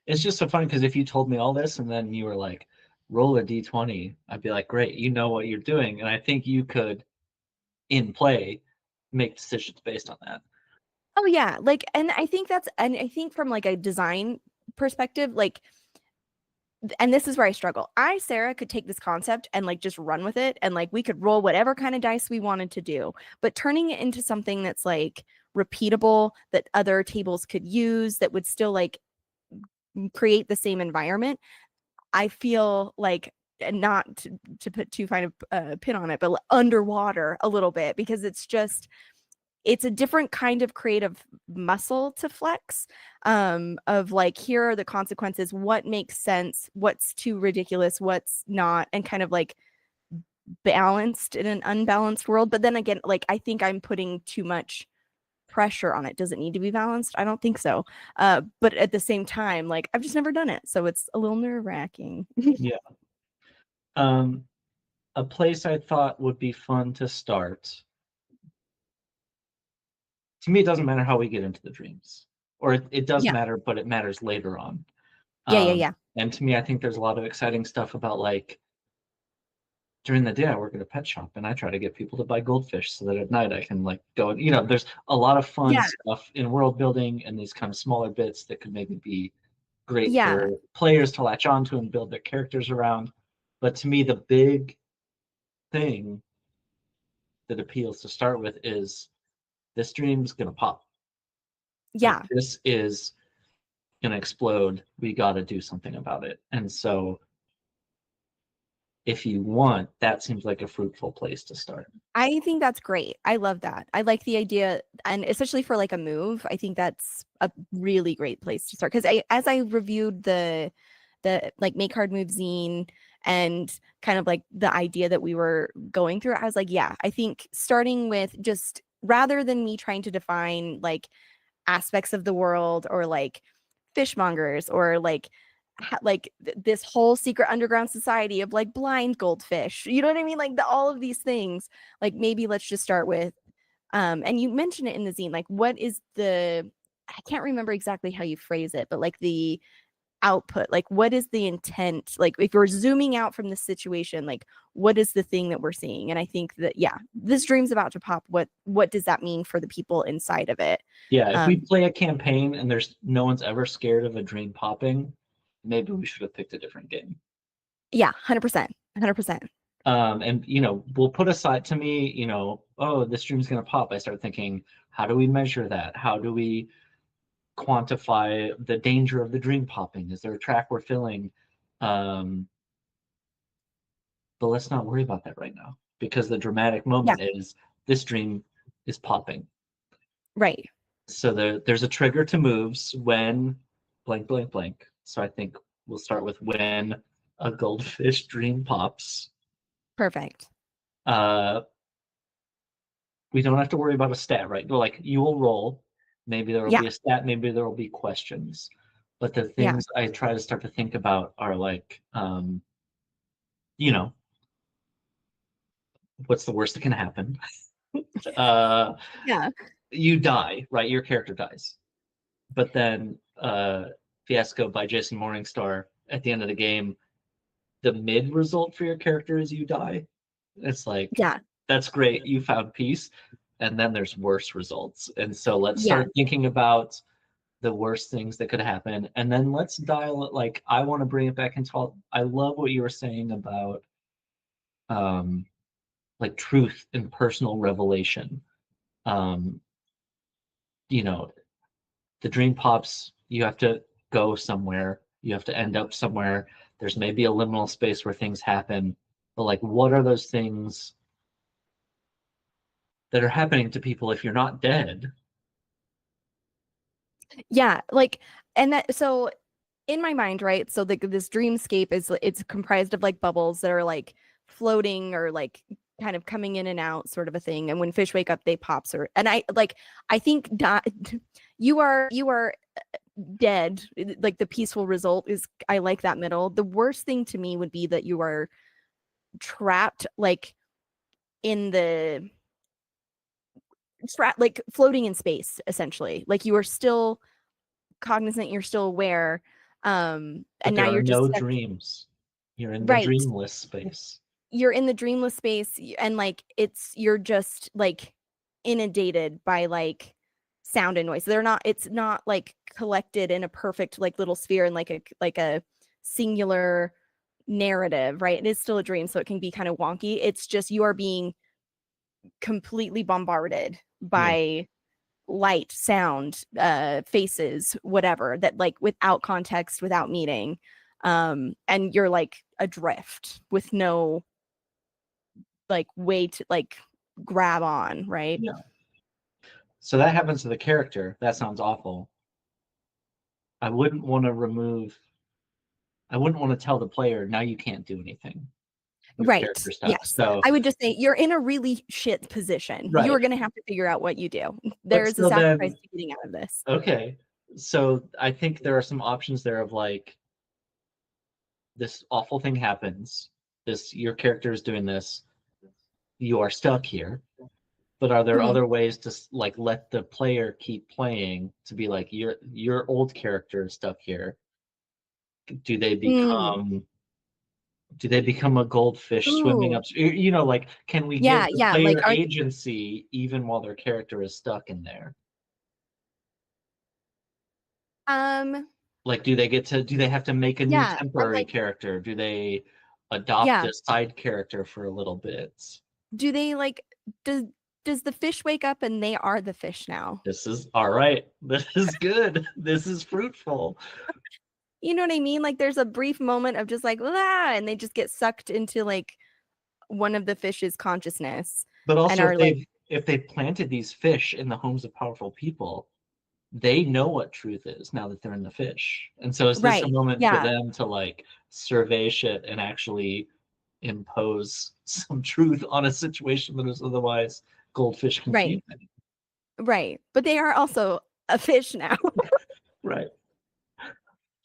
It's just so funny because if you told me all this and then you were like, roll a d20, I'd be like, great, you know what you're doing. And I think you could, in play, make decisions based on that. Oh yeah, like, and I think from like a design perspective, like, and this is where I struggle. Sarah, could take this concept and like just run with it, and like we could roll whatever kind of dice we wanted to do. But turning it into something that's like repeatable, that other tables could use, that would still like create the same environment, I feel like, and not to put too fine a pin on it, but underwater a little bit, because it's a different kind of creative muscle to flex, of like, here are the consequences, what makes sense, what's too ridiculous, what's not, and kind of like balanced in an unbalanced world. But then again, like I think I'm putting too much pressure on it. Does it need to be balanced? I don't think so. But at the same time, like I've just never done it, so it's a little nerve-wracking. Yeah. A place I thought would be fun to start. To me, it doesn't matter how we get into the dreams, or it does Yeah, matter, but it matters later on. yeah. And to me, I think there's a lot of exciting stuff about like during the day I work at a pet shop and I try to get people to buy goldfish so that at night I can like go, there's a lot of fun Yeah, stuff in world building and these kind of smaller bits that could maybe be great yeah, for players to latch onto and build their characters around. But to me, the big thing that appeals to start with is this dream's gonna pop. Like yeah. this is gonna explode. We gotta do something about it. And so if you want, that seems like a fruitful place to start. I think that's great. I love that. I like the idea, and especially for like a move, I think that's a really great place to start. Because as I reviewed the like make hard move zine and kind of like the idea that we were going through, I was like, yeah, I think starting with just, rather than me trying to define like aspects of the world, or like fishmongers, or like this whole secret underground society of like blind goldfish, you know what I mean, like all of these things, like maybe let's just start with, and you mentioned it in the zine, like what is the, I can't remember exactly how you phrase it, but like output? Like, what is the intent? Like, if you're zooming out from the situation, like, what is the thing that we're seeing? And I think that, yeah, this dream's about to pop. What does that mean for the people inside of it? Yeah, if we play a campaign and there's no one's ever scared of a dream popping, maybe we should have picked a different game. Yeah, 100%. 100%. And we'll put aside, to me, oh, this dream's gonna pop. I start thinking, how do we measure that? How do we quantify the danger of the dream popping? Is there a track we're filling? But let's not worry about that right now, because the dramatic moment is this dream is popping. Right. So there's a trigger to moves when blank, blank, blank. So I think we'll start with when a goldfish dream pops. Perfect. We don't have to worry about a stat, right? Like, you will roll. Maybe there will be a stat. Maybe there will be questions. But the things I try to start to think about are like, what's the worst that can happen? You die, right? Your character dies. But then Fiasco by Jason Morningstar, at the end of the game, the mid result for your character is you die. It's like, that's great, you found peace. And then there's worse results. And so let's start thinking about the worst things that could happen. And then let's dial it. Like, I want to bring it back into, I love what you were saying about like truth and personal revelation. The dream pops, you have to go somewhere, you have to end up somewhere. There's maybe a liminal space where things happen, but like, what are those things that are happening to people if you're not dead? Yeah, like, and that, so in my mind, right? So this dreamscape it's comprised of like bubbles that are like floating or like kind of coming in and out, sort of a thing. And when fish wake up, they pops. And I think you are dead. Like, the peaceful result is, I like that middle. The worst thing to me would be that you are trapped, like in the like floating in space, essentially. Like, you are still cognizant, you're still aware, and now you're just no dreams. You're in the dreamless space. You're in the dreamless space, and like you're just like inundated by like sound and noise. It's not like collected in a perfect like little sphere and like a singular narrative, right? It is still a dream, so it can be kind of wonky. It's just you are being completely bombarded by light, sound, faces, whatever, that like without context, without meaning, and you're like adrift with no like way to like grab on, right? Yeah. So that happens to the character. That sounds awful. I wouldn't want to tell the player, now you can't do anything. Right. Yes. So I would just say you're in a really shit position. Right. You're going to have to figure out what you do. There's a sacrifice to getting out of this. Okay. So I think there are some options there of like, this awful thing happens. Your character is doing this. You are stuck here. But are there other ways to like let the player keep playing, to be like, your old character is stuck here? Do they become a goldfish swimming up? Like, can we give the player like agency even while their character is stuck in there? Like, do they have to make a new temporary character? Do they adopt a side character for a little bit? Do they like does the fish wake up and they are the fish now? This is all right. This is good. This is fruitful. You know what I mean? Like, there's a brief moment of just like, ah, and they just get sucked into like one of the fish's consciousness. But also, if they planted these fish in the homes of powerful people, they know what truth is now that they're in the fish. And so is this a moment for them to like survey shit and actually impose some truth on a situation that is otherwise goldfish confusing? Right. But they are also a fish now. Right.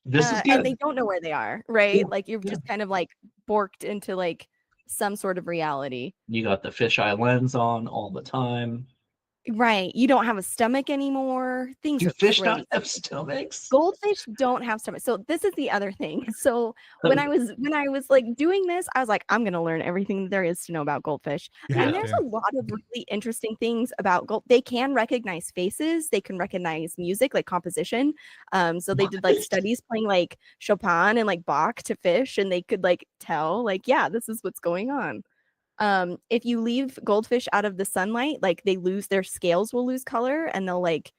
This is good. And they don't know where they are, right? Yeah. Like, you've just kind of like borked into like some sort of reality. You got the fisheye lens on all the time. Right. You don't have a stomach anymore. Things Do are fish crazy. not have stomachs? Goldfish don't have stomachs. So this is the other thing. So when I was like doing this, I was like, I'm gonna learn everything there is to know about goldfish. You And have there's to. a lot of really interesting things about gold. They can recognize faces, they can recognize music, like composition. So they did like studies playing like Chopin and like Bach to fish, and they could like tell, like, yeah, this is what's going on. If you leave goldfish out of the sunlight, like their scales will lose color, and they'll like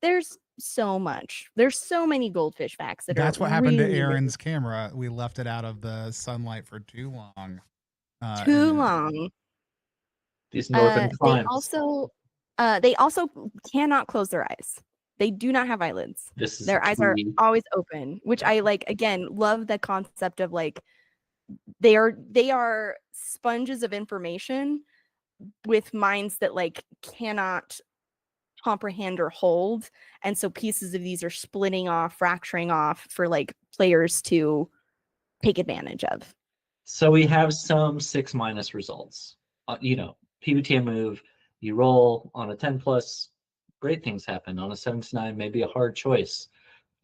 there's so many goldfish facts that That's are what happened to really, really Aaron's camera. We left it out of the sunlight for too long. too long. These northern They climes. also cannot close their eyes. They do not have eyelids. This is Their eyes are key. always open, which I like. Again, love the concept of like they are sponges of information with minds that like cannot comprehend or hold, and so pieces of these are splitting off, fracturing off for like players to take advantage of. So we have some 6- results. PbtA move, you roll on a 10+, great things happen. On a 7-9, maybe a hard choice.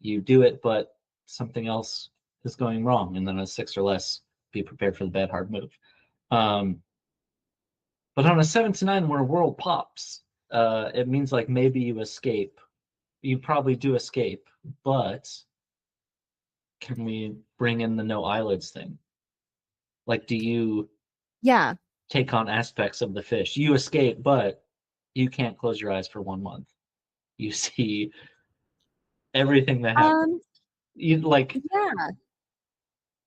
You do it, but something else is going wrong. And then a 6 or less, be prepared for the bad hard move. But on a 7-9 where a world pops, it means like maybe you escape. You probably do escape, but can we bring in the no eyelids thing? Like, do you take on aspects of the fish? You escape, but you can't close your eyes for 1 month. You see everything that happens. You like, yeah.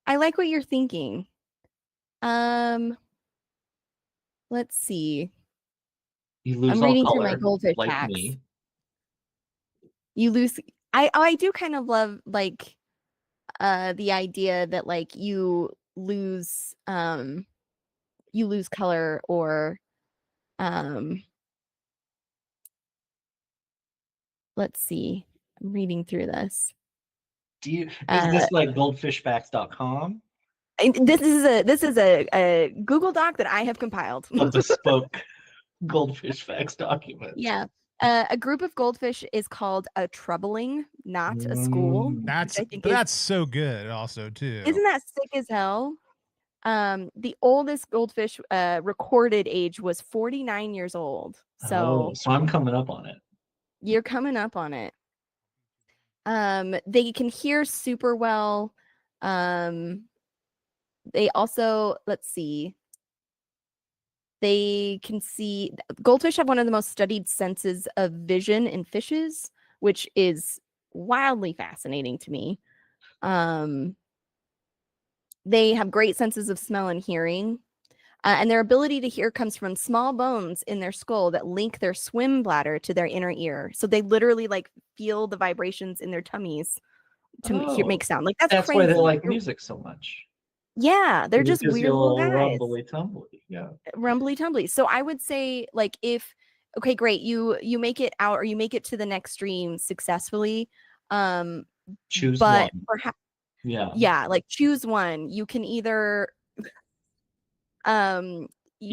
I like what you're thinking. Let's see. you lose I'm all reading through color, my goldfish like facts. me. You lose. I do kind of love like the idea that like you lose color, or let's see. I'm reading through this. Is this like goldfishfacts.com? This is a Google Doc that I have compiled. A bespoke goldfish facts document. Yeah. A group of goldfish is called a troubling, not a school. That's so good also too. Isn't that sick as hell? The oldest goldfish recorded age was 49 years old. So I'm coming up on it. You're coming up on it. They can hear super well. They also, let's see. They can see. Goldfish have one of the most studied senses of vision in fishes, which is wildly fascinating to me. They have great senses of smell and hearing. And their ability to hear comes from small bones in their skull that link their swim bladder to their inner ear. So they literally like feel the vibrations in their tummies to make sound. Like that's crazy. Why they like music so much. Yeah, they're just weird little guys. Rumbly tumbly. Yeah. Rumbly tumbly. So I would say like okay, great. You make it out, or you make it to the next stream successfully. Choose but one. Perhaps, yeah, like choose one. You can either you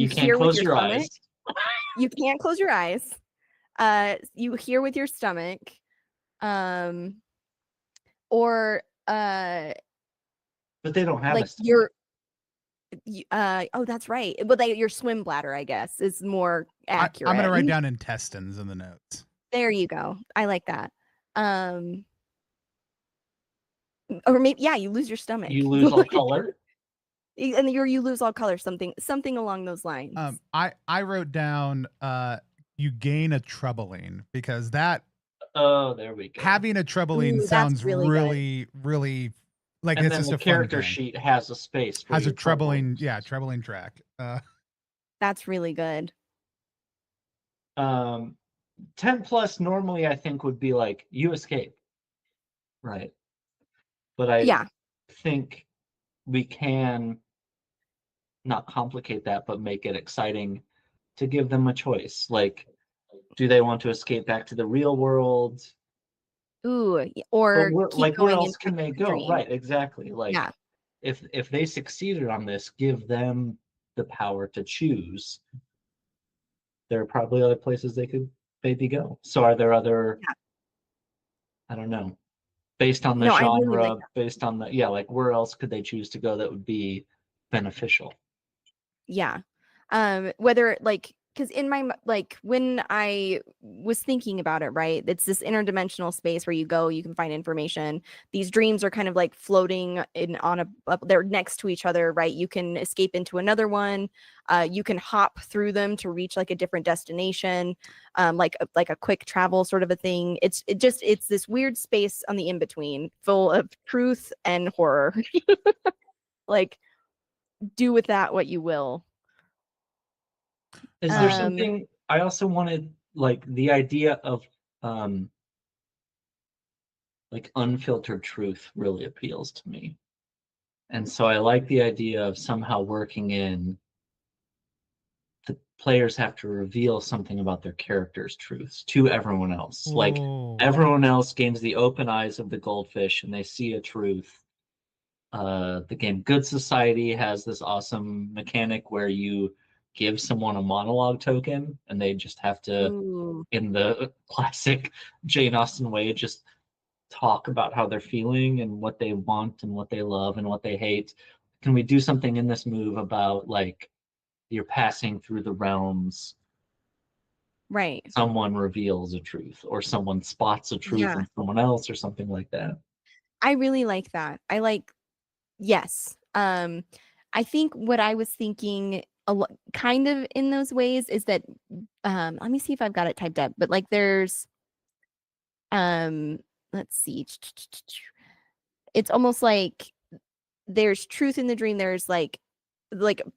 can't close your eyes. You can't close your eyes. You hear with your stomach. Or but they don't have like oh, that's right. But your swim bladder, I guess, is more accurate. I'm gonna write down intestines in the notes. There you go. I like that. Or maybe you lose your stomach. You lose all color. And you lose all color, something along those lines. I wrote down you gain a troubling, because that there we go. Having a troubling sounds really like and it's then just the a character fun thing. sheet has a space for has a troubling track. That's really good. 10+ normally I think would be like you escape, right? But I think we can not complicate that, but make it exciting to give them a choice. Like, do they want to escape back to the real world? Ooh, or like where else can they go? Dream. Right, exactly. Like if they succeeded on this, give them the power to choose. there are probably other places they could maybe go. So are there other, Yeah. I don't know, based on the No, I really like genre, based on the, yeah, like where else could they choose to go that would be beneficial? Yeah. Whether like, because in my like when I was thinking about it, right, it's this interdimensional space where you go, you can find information. These dreams are kind of like floating in on they're next to each other, right? You can escape into another one. You can hop through them to reach like a different destination, like a quick travel sort of a thing. It's this weird space on the in between, full of truth and horror. Like, do with that what you will. Is there something I also wanted, like the idea of like unfiltered truth really appeals to me. And so I like the idea of somehow working in the players have to reveal something about their character's truths to everyone else. Like Whoa. everyone else gains the open eyes of the goldfish and they see a truth. The game Good Society has this awesome mechanic where you give someone a monologue token and they just have to, Ooh. in the classic Jane Austen way, just talk about how they're feeling and what they want and what they love and what they hate. Can we do something in this move about like you're passing through the realms, Right. someone reveals a truth or someone spots a truth Yeah. in someone else or something like that? I really like that. Yes. I think what I was thinking kind of in those ways is that let me see if I've got it typed up, but like there's let's see. It's almost like there's truth in the dream. There's like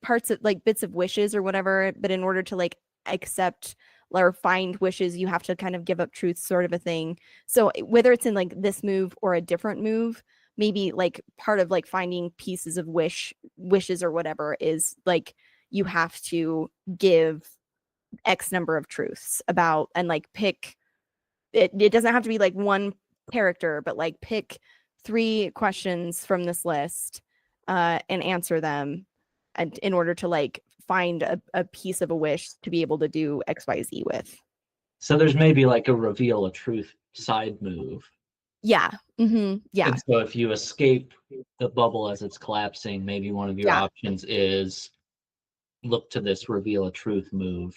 parts of like bits of wishes or whatever, but in order to like accept or find wishes, you have to kind of give up truth, sort of a thing. So whether it's in like this move or a different move, maybe like part of like finding pieces of wishes or whatever is like you have to give X number of truths about and like pick it doesn't have to be like one character, but like pick 3 questions from this list and answer them and in order to like find a piece of a wish to be able to do XYZ with. So there's maybe like a reveal a truth side move. Yeah. Yeah. And so if you escape the bubble as it's collapsing, maybe one of your Yeah. options is look to this reveal a truth move.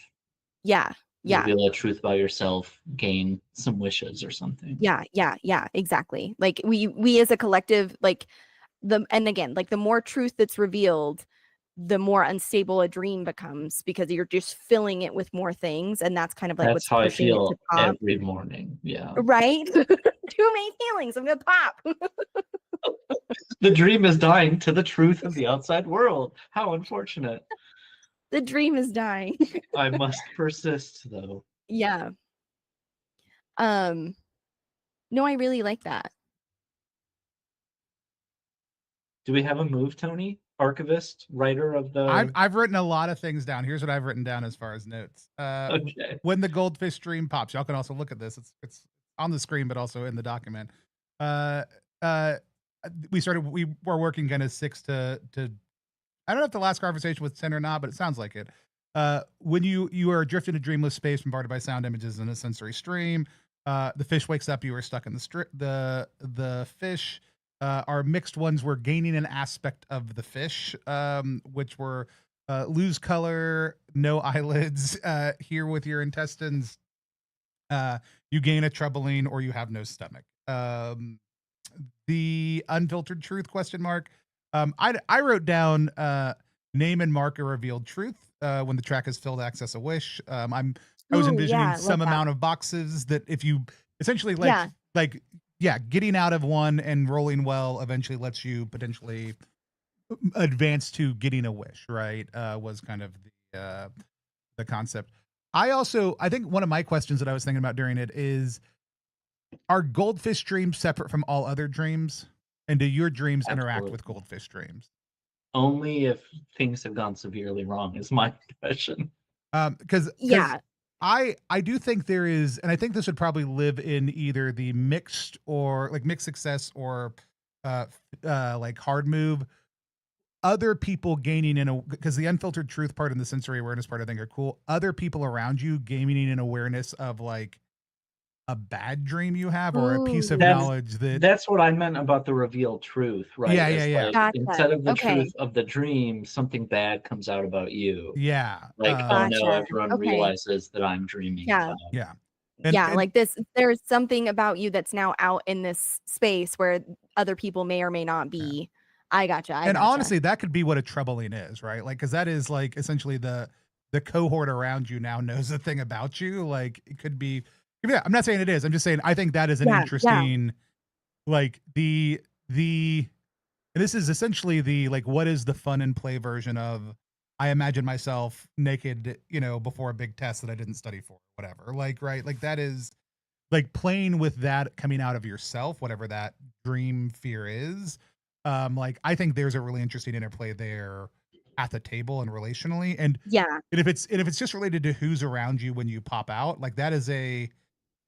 Yeah. Yeah. Reveal a truth about yourself, gain some wishes or something. Yeah, exactly. Like we as a collective, like and again, like the more truth that's revealed, the more unstable a dream becomes because you're just filling it with more things, and that's kind of like That's what's how I pushing it to feel pop. every morning. Yeah. Right? Too many feelings. I'm gonna pop. The dream is dying to the truth of the outside world. How unfortunate. The dream is dying. I must persist though. Yeah. No, I really like that. Do we have a move, Tony? Archivist, writer of the I've written a lot of things down. Here's what I've written down as far as notes. Okay. When the goldfish stream pops, y'all can also look at this. It's on the screen, but also in the document. Uh, uh, we were working kind of 6 to. I don't know if the last conversation was 10 or not, but it sounds like it. When you are drifting a dreamless space bombarded by sound images in a sensory stream, the fish wakes up. You are stuck in the fish. Our mixed ones were gaining an aspect of the fish, which were lose color, no eyelids, here with your intestines. You gain a troubling or you have no stomach. The unfiltered truth question mark. I wrote down name and mark a revealed truth. When the track is filled, access a wish. I was Ooh, envisioning yeah, some love that. amount of boxes that if you essentially Yeah. getting out of one and rolling well eventually lets you potentially advance to getting a wish, right? Was kind of the concept. I think one of my questions that I was thinking about during it is, are goldfish dreams separate from all other dreams? And do your dreams interact with Absolutely. goldfish dreams? Only if things have gone severely wrong is my impression. Because Yeah. I do think there is, and I think this would probably live in either the mixed or like mixed success or like hard move. other people gaining because the unfiltered truth part and the sensory awareness part I think are cool. Other people around you gaining an awareness of like a bad dream you have or a piece of knowledge that's what I meant about the reveal truth, right? Yeah. Like, Gotcha. instead of the truth of the dream, something bad comes out about you. Yeah. Like, oh no, Gotcha. everyone realizes that I'm dreaming. Yeah. Yeah. And like there's something about you that's now out in this space where other people may or may not be. Yeah. I gotcha. Honestly, that could be what a troubling is, right? Like, because that is like essentially the cohort around you now knows a thing about you. Like, it could be. Yeah, I'm not saying it is. I'm just saying I think that is an interesting, like and this is essentially the like what is the fun and play version of I imagine myself naked, before a big test that I didn't study for, whatever. Like, right? Like that is like playing with that coming out of yourself, whatever that dream fear is. Like I think there's a really interesting interplay there at the table and relationally. And if it's just related to who's around you when you pop out, like that is a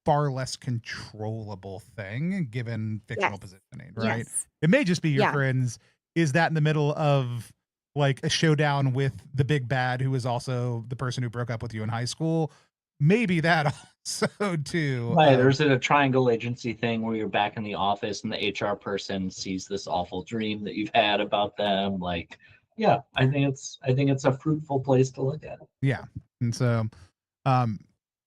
far less controllable thing given fictional positioning, right? It may just be your friends. Is that in the middle of like a showdown with the big bad who is also the person who broke up with you in high school? Maybe that also too. Right, or is it a triangle agency thing where you're back in the office and the HR person sees this awful dream that you've had about them? Like, yeah, I think it's a fruitful place to look at. Yeah. And so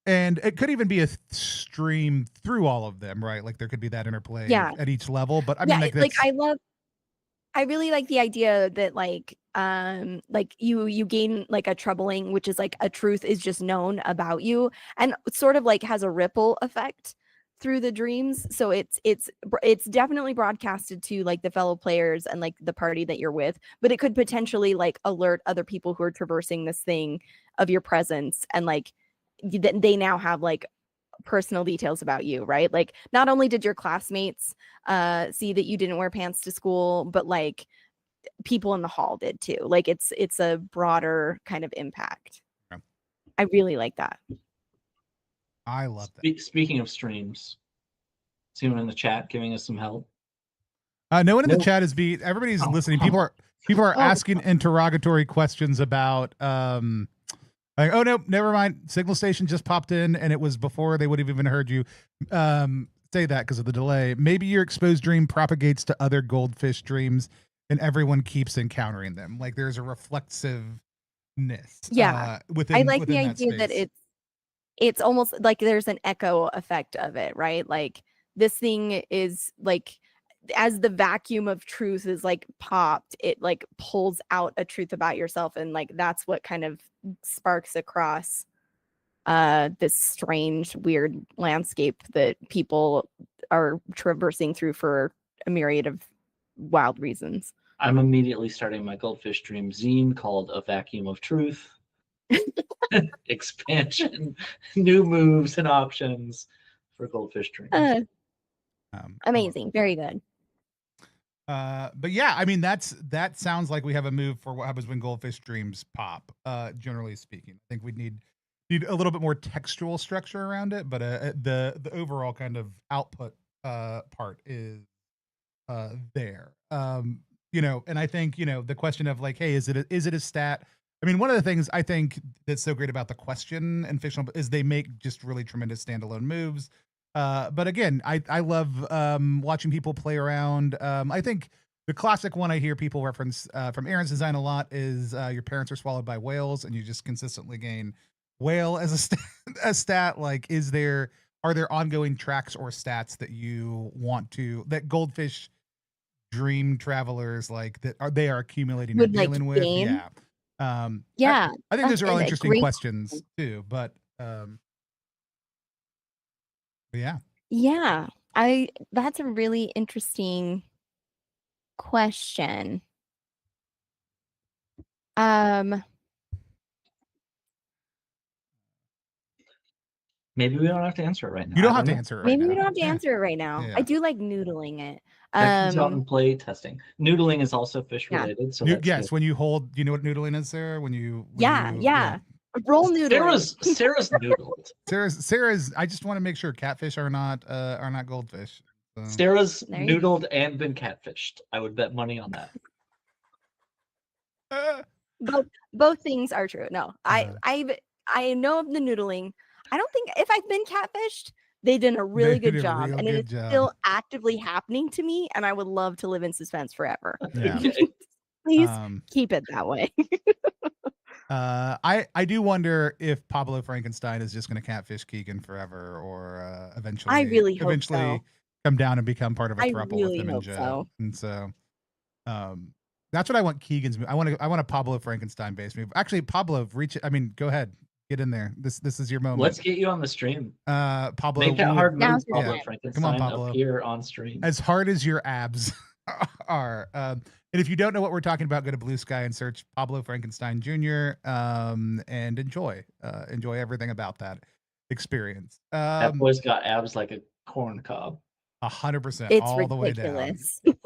and it could even be a stream through all of them, right? Like there could be that interplay at each level. But I mean, like I really like the idea that like you gain like a troubling, which is like a truth is just known about you and sort of like has a ripple effect through the dreams. So it's definitely broadcasted to like the fellow players and like the party that you're with, but it could potentially like alert other people who are traversing this thing of your presence and like they now have like personal details about you, right? Like not only did your classmates see that you didn't wear pants to school, but like people in the hall did too. Like it's a broader kind of impact. Yeah. I really like that. I love that. Speaking of streams, is anyone in the chat giving us some help? No one in the chat is everybody's listening. People are asking interrogatory questions about like, oh no, never mind. Signal station just popped in, and it was before they would have even heard you say that because of the delay. Maybe your exposed dream propagates to other goldfish dreams, and everyone keeps encountering them. Like there's a reflexiveness. Yeah, I like the idea that it's almost like there's an echo effect of it, right? Like this thing is like, as the vacuum of truth is like popped, it like pulls out a truth about yourself, and like that's what kind of sparks across this strange, weird landscape that people are traversing through for a myriad of wild reasons. I'm immediately starting my Goldfish Dream zine called A Vacuum of Truth. Expansion, new moves and options for Goldfish Dreams. Amazing, very good. But yeah, I mean that sounds like we have a move for what happens when goldfish dreams pop. Generally speaking, I think we'd need a little bit more textual structure around it, but the overall kind of output part is there. And I think the question of like, hey, is it a stat? I mean, one of the things I think that's so great about the question and fictional is they make just really tremendous standalone moves. But again, I love watching people play around. I think the classic one I hear people reference from Aaron's design a lot is your parents are swallowed by whales, and you just consistently gain whale as a stat. Like, are there ongoing tracks or stats that you want that goldfish dream travelers like they are accumulating and dealing with? Gain? Yeah. I think those are all interesting questions too, but yeah. Yeah. That's a really interesting question. Maybe we don't have to answer it right now. You don't have to answer it right now. Maybe we don't have to answer it right now. Yeah. I do like noodling it. That comes out in play testing. Noodling is also fish related. So yes, when you hold, you know what noodling is, Sarah? When you roll noodling. Sarah's noodled. Sarah's. I just want to make sure catfish are not goldfish. So. Sarah's noodled and been catfished. I would bet money on that. Both things are true. No, I know of the noodling. I don't think if I've been catfished, they did a really good job, and it is still actively happening to me. And I would love to live in suspense forever. Yeah. Please keep it that way. I do wonder if Pablo Frankenstein is just going to catfish Keegan forever, or eventually, I really hope so. come down and become part of a I throuple really with him and hope Joe. so. And so, that's what I want Keegan's move. I want a Pablo Frankenstein based move. Actually, Pablo, reach it. I mean, go ahead, get in there. This is your moment. Let's get you on the stream. Pablo, make that hard move, Pablo yeah. Frankenstein. Come on, Pablo. Appear on stream. As hard as your abs are. And if you don't know what we're talking about, go to Blue Sky and search Pablo Frankenstein Jr. And enjoy everything about that experience. That boy's got abs like a corn cob. 100%, all ridiculous. The way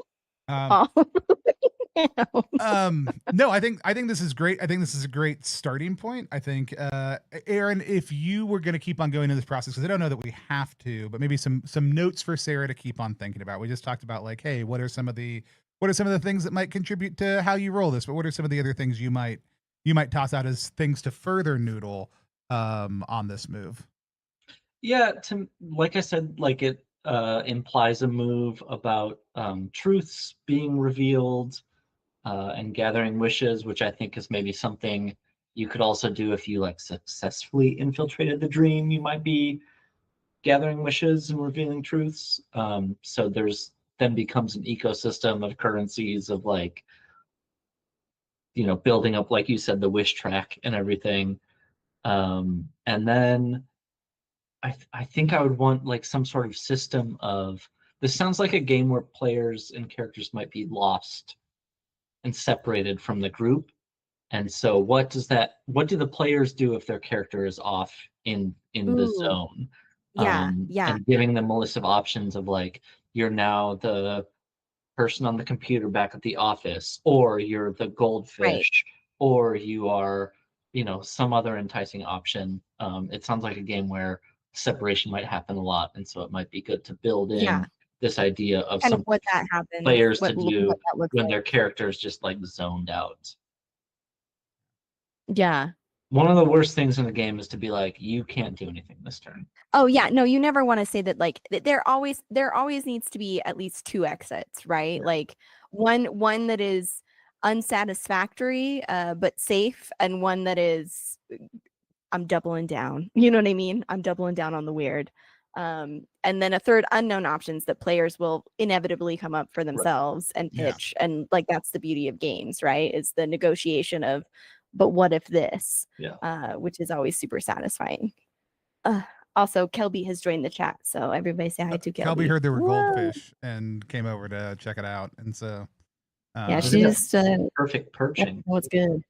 down. No, I think this is great. I think this is a great starting point. I think, Aaron, if you were going to keep on going in this process, because I don't know that we have to, but maybe some notes for Sarah to keep on thinking about. We just talked about, like, hey, what are some of the things that might contribute to how you roll this? But what are some of the other things you might toss out as things to further noodle on this move? Yeah, like I said, like it implies a move about truths being revealed and gathering wishes, which I think is maybe something you could also do if you like successfully infiltrated the dream. You might be gathering wishes and revealing truths. So there's then becomes an ecosystem of currencies of, like, you know, building up, like you said, the wish track and everything. And then I think I would want like some sort of system of, this sounds like a game where players and characters might be lost and separated from the group. And so what do the players do if their character is off in the zone? Yeah. And giving them a list of options of, like, you're now the person on the computer back at the office, or you're the goldfish, or you are, you know, some other enticing option. It sounds like a game where separation might happen a lot, and so it might be good to build in this idea of kind some of what that happens, players to do when their character is just like zoned out. Yeah. One of the worst things in the game is to be like, you can't do anything this turn. Oh yeah, no, you never want to say that. Like, there always needs to be at least two exits, right? Yeah. Like one that is unsatisfactory but safe, and one that is, I'm doubling down. You know what I mean? I'm doubling down on the weird. And then a third, unknown options that players will inevitably come up for themselves and pitch. Yeah. And like, that's the beauty of games, right? Is the negotiation of, but what if this? Yeah. Which is always super satisfying. Also, Kelby has joined the chat, so everybody say hi to Kelby. Kelby heard there were goldfish and came over to check it out, and so yeah, she's perfect perching. What's good?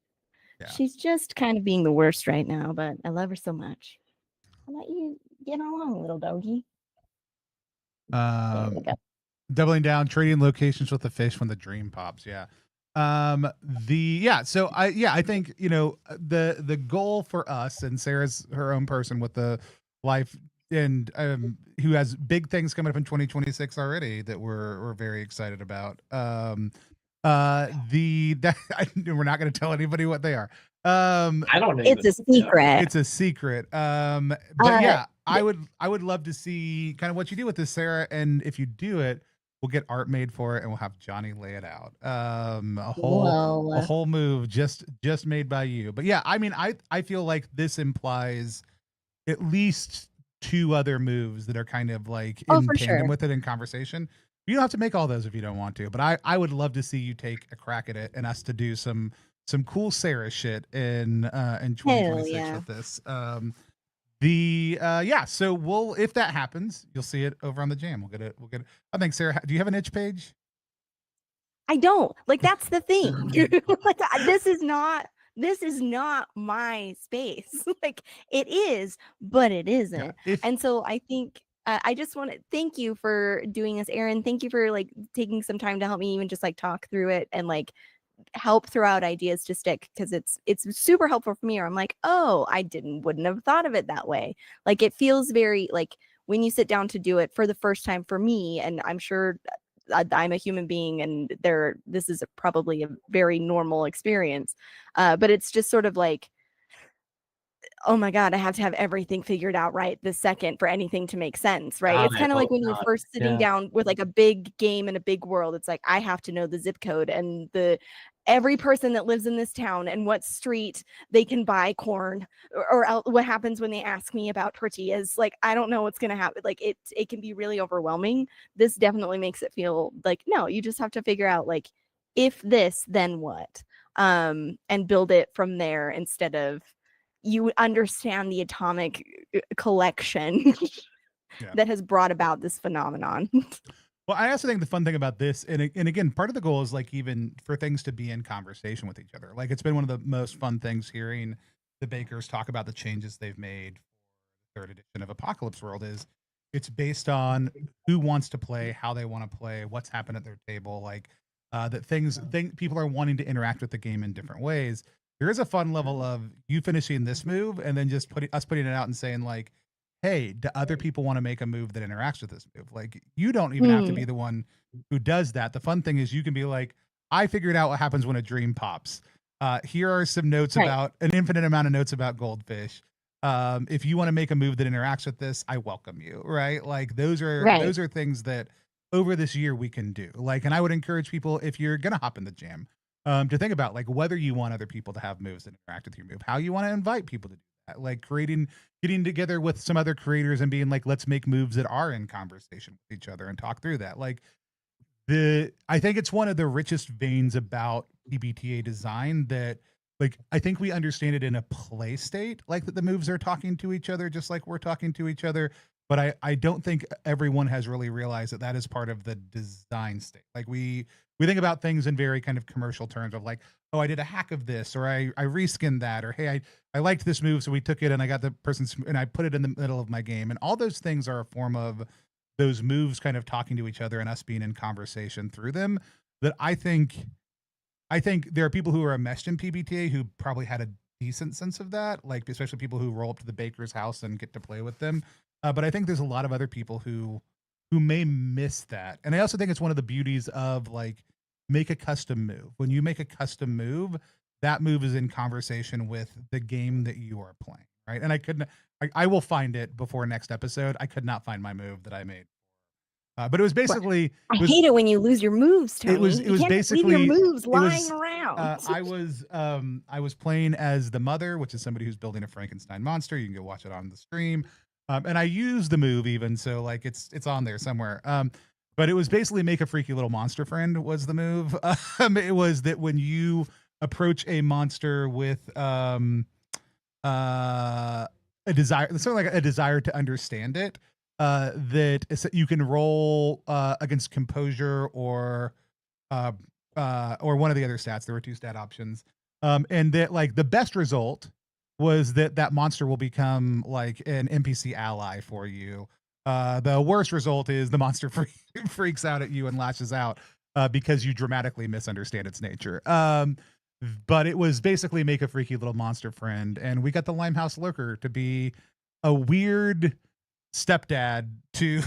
Yeah. She's just kind of being the worst right now, but I love her so much. I'll let you get along, little doggy. Doubling down, trading locations with the fish when the dream pops. Yeah. So I think, you know, the goal for us, and Sarah's her own person with the life, and who has big things coming up in 2026 already that we're very excited about. We're not going to tell anybody what they are. I don't know. It's a secret. It's a secret. But yeah, I would love to see kind of what you do with this, Sarah. And if you do it, we'll get art made for it, and we'll have Johnny lay it out. A whole move just made by you. But yeah, I mean, I feel like this implies at least two other moves that are kind of like in tandem with it in conversation. You don't have to make all those if you don't want to, but I would love to see you take a crack at it and us to do some cool Sarah shit in 2026 with this. So we'll, if that happens, you'll see it over on the jam. We'll get it. I think, Sarah, do you have an itch page? I don't. Like, that's the thing. Like, this is not my space. Like, it is, but it isn't. Yeah, and so I think I just want to thank you for doing this, Aaron. Thank you for like taking some time to help me even just like talk through it and like help throw out ideas to stick, because it's super helpful for me. Or I'm like, oh, I wouldn't have thought of it that way. Like, it feels very like when you sit down to do it for the first time for me, and I'm sure I'm a human being, and this is probably a very normal experience. But it's just sort of like, oh my God, I have to have everything figured out right this second for anything to make sense, right? It's kind of like when you're first sitting down with like a big game in a big world. It's like, I have to know the zip code and every person that lives in this town and what street they can buy corn, or what happens when they ask me about tortillas. Like, I don't know what's going to happen. Like, it can be really overwhelming. This definitely makes it feel like, no, you just have to figure out, like, if this, then what, and build it from there, instead of you understand the atomic collection that has brought about this phenomenon. Well, I also think the fun thing about this, and again, part of the goal is like even for things to be in conversation with each other. Like, it's been one of the most fun things hearing the bakers talk about the changes they've made for the 3rd edition of Apocalypse World. Is it's based on who wants to play, how they want to play, what's happened at their table, like that people are wanting to interact with the game in different ways. There is a fun level of you finishing this move and then just putting it out and saying like, hey, do other people want to make a move that interacts with this move? Like, you don't even have to be the one who does that. The fun thing is you can be like, I figured out what happens when a dream pops. Here are some notes about an infinite amount of notes about goldfish. If you want to make a move that interacts with this, I welcome you. Right? Like, those are things that over this year we can do. Like, and I would encourage people, if you're gonna hop in the jam, to think about like whether you want other people to have moves that interact with your move, how you want to invite people to do that, like getting together with some other creators and being like, let's make moves that are in conversation with each other and talk through that. Like, I think it's one of the richest veins about PbtA design that, like, I think we understand it in a play state, like that the moves are talking to each other just like we're talking to each other. But I don't think everyone has really realized that is part of the design state. Like, we think about things in very kind of commercial terms of like, oh, I did a hack of this, or I reskinned that, or hey, I liked this move, so we took it and I got the person's and I put it in the middle of my game. And all those things are a form of those moves kind of talking to each other and us being in conversation through them. That I think there are people who are enmeshed in PbtA who probably had a decent sense of that, like especially people who roll up to the baker's house and get to play with them. But I think there's a lot of other people who may miss that. And I also think it's one of the beauties of like, make a custom move. When you make a custom move, that move is in conversation with the game that you are playing, right? And I will find it before next episode. I could not find my move that I made. But it was basically. I hate it when you lose your moves, Tony. It was basically leave your moves lying around. I was playing as the mother, which is somebody who's building a Frankenstein monster. You can go watch it on the stream. And I used the move even, so like it's on there somewhere. But it was basically make a freaky little monster friend was the move. It was that when you approach a monster with a desire, sort of like a desire to understand it, that you can roll against composure or one of the other stats. There were 2 stat options, and that like the best result was that monster will become like an NPC ally for you. The worst result is the monster freaks out at you and lashes out because you dramatically misunderstand its nature. But it was basically make a freaky little monster friend, and we got the Limehouse Lurker to be a weird stepdad to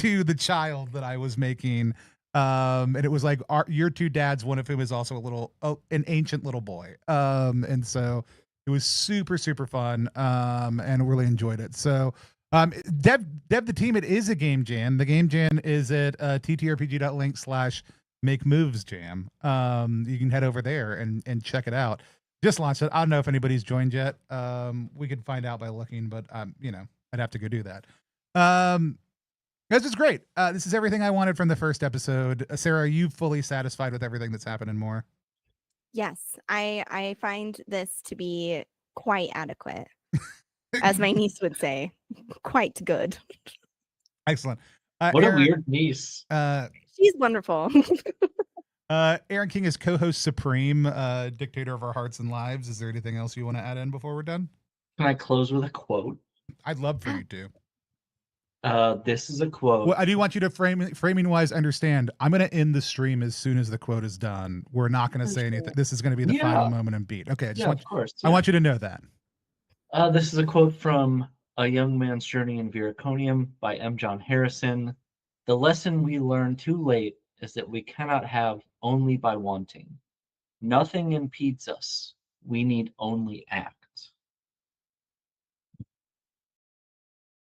the child that I was making. And it was like your 2 dads, one of whom is also an ancient little boy. And so it was super, super fun, and really enjoyed it. So, Dev the team, it is a game jam. The game jam is at ttrpg.link/make-moves-jam. You can head over there and check it out. Just launched it. I don't know if anybody's joined yet. We could find out by looking, but I'd have to go do that. This is great. This is everything I wanted from the first episode. Sarah, are you fully satisfied with everything that's happened and more? Yes, I find this to be quite adequate, as my niece would say, quite good. Excellent. What Aaron, a weird niece. She's wonderful. Aaron King is co-host supreme, dictator of our hearts and lives. Is there anything else you want to add in before we're done? Can I close with a quote? I'd love for you to. This is a quote. Well, I do want you to framing wise understand. I'm going to end the stream as soon as the quote is done. We're not going to say anything. This is going to be the final moment and beat. Okay, of course. I want you to know that. This is a quote from A Young Man's Journey in Viraconium by M. John Harrison. The lesson we learn too late is that we cannot have only by wanting. Nothing impedes us. We need only act.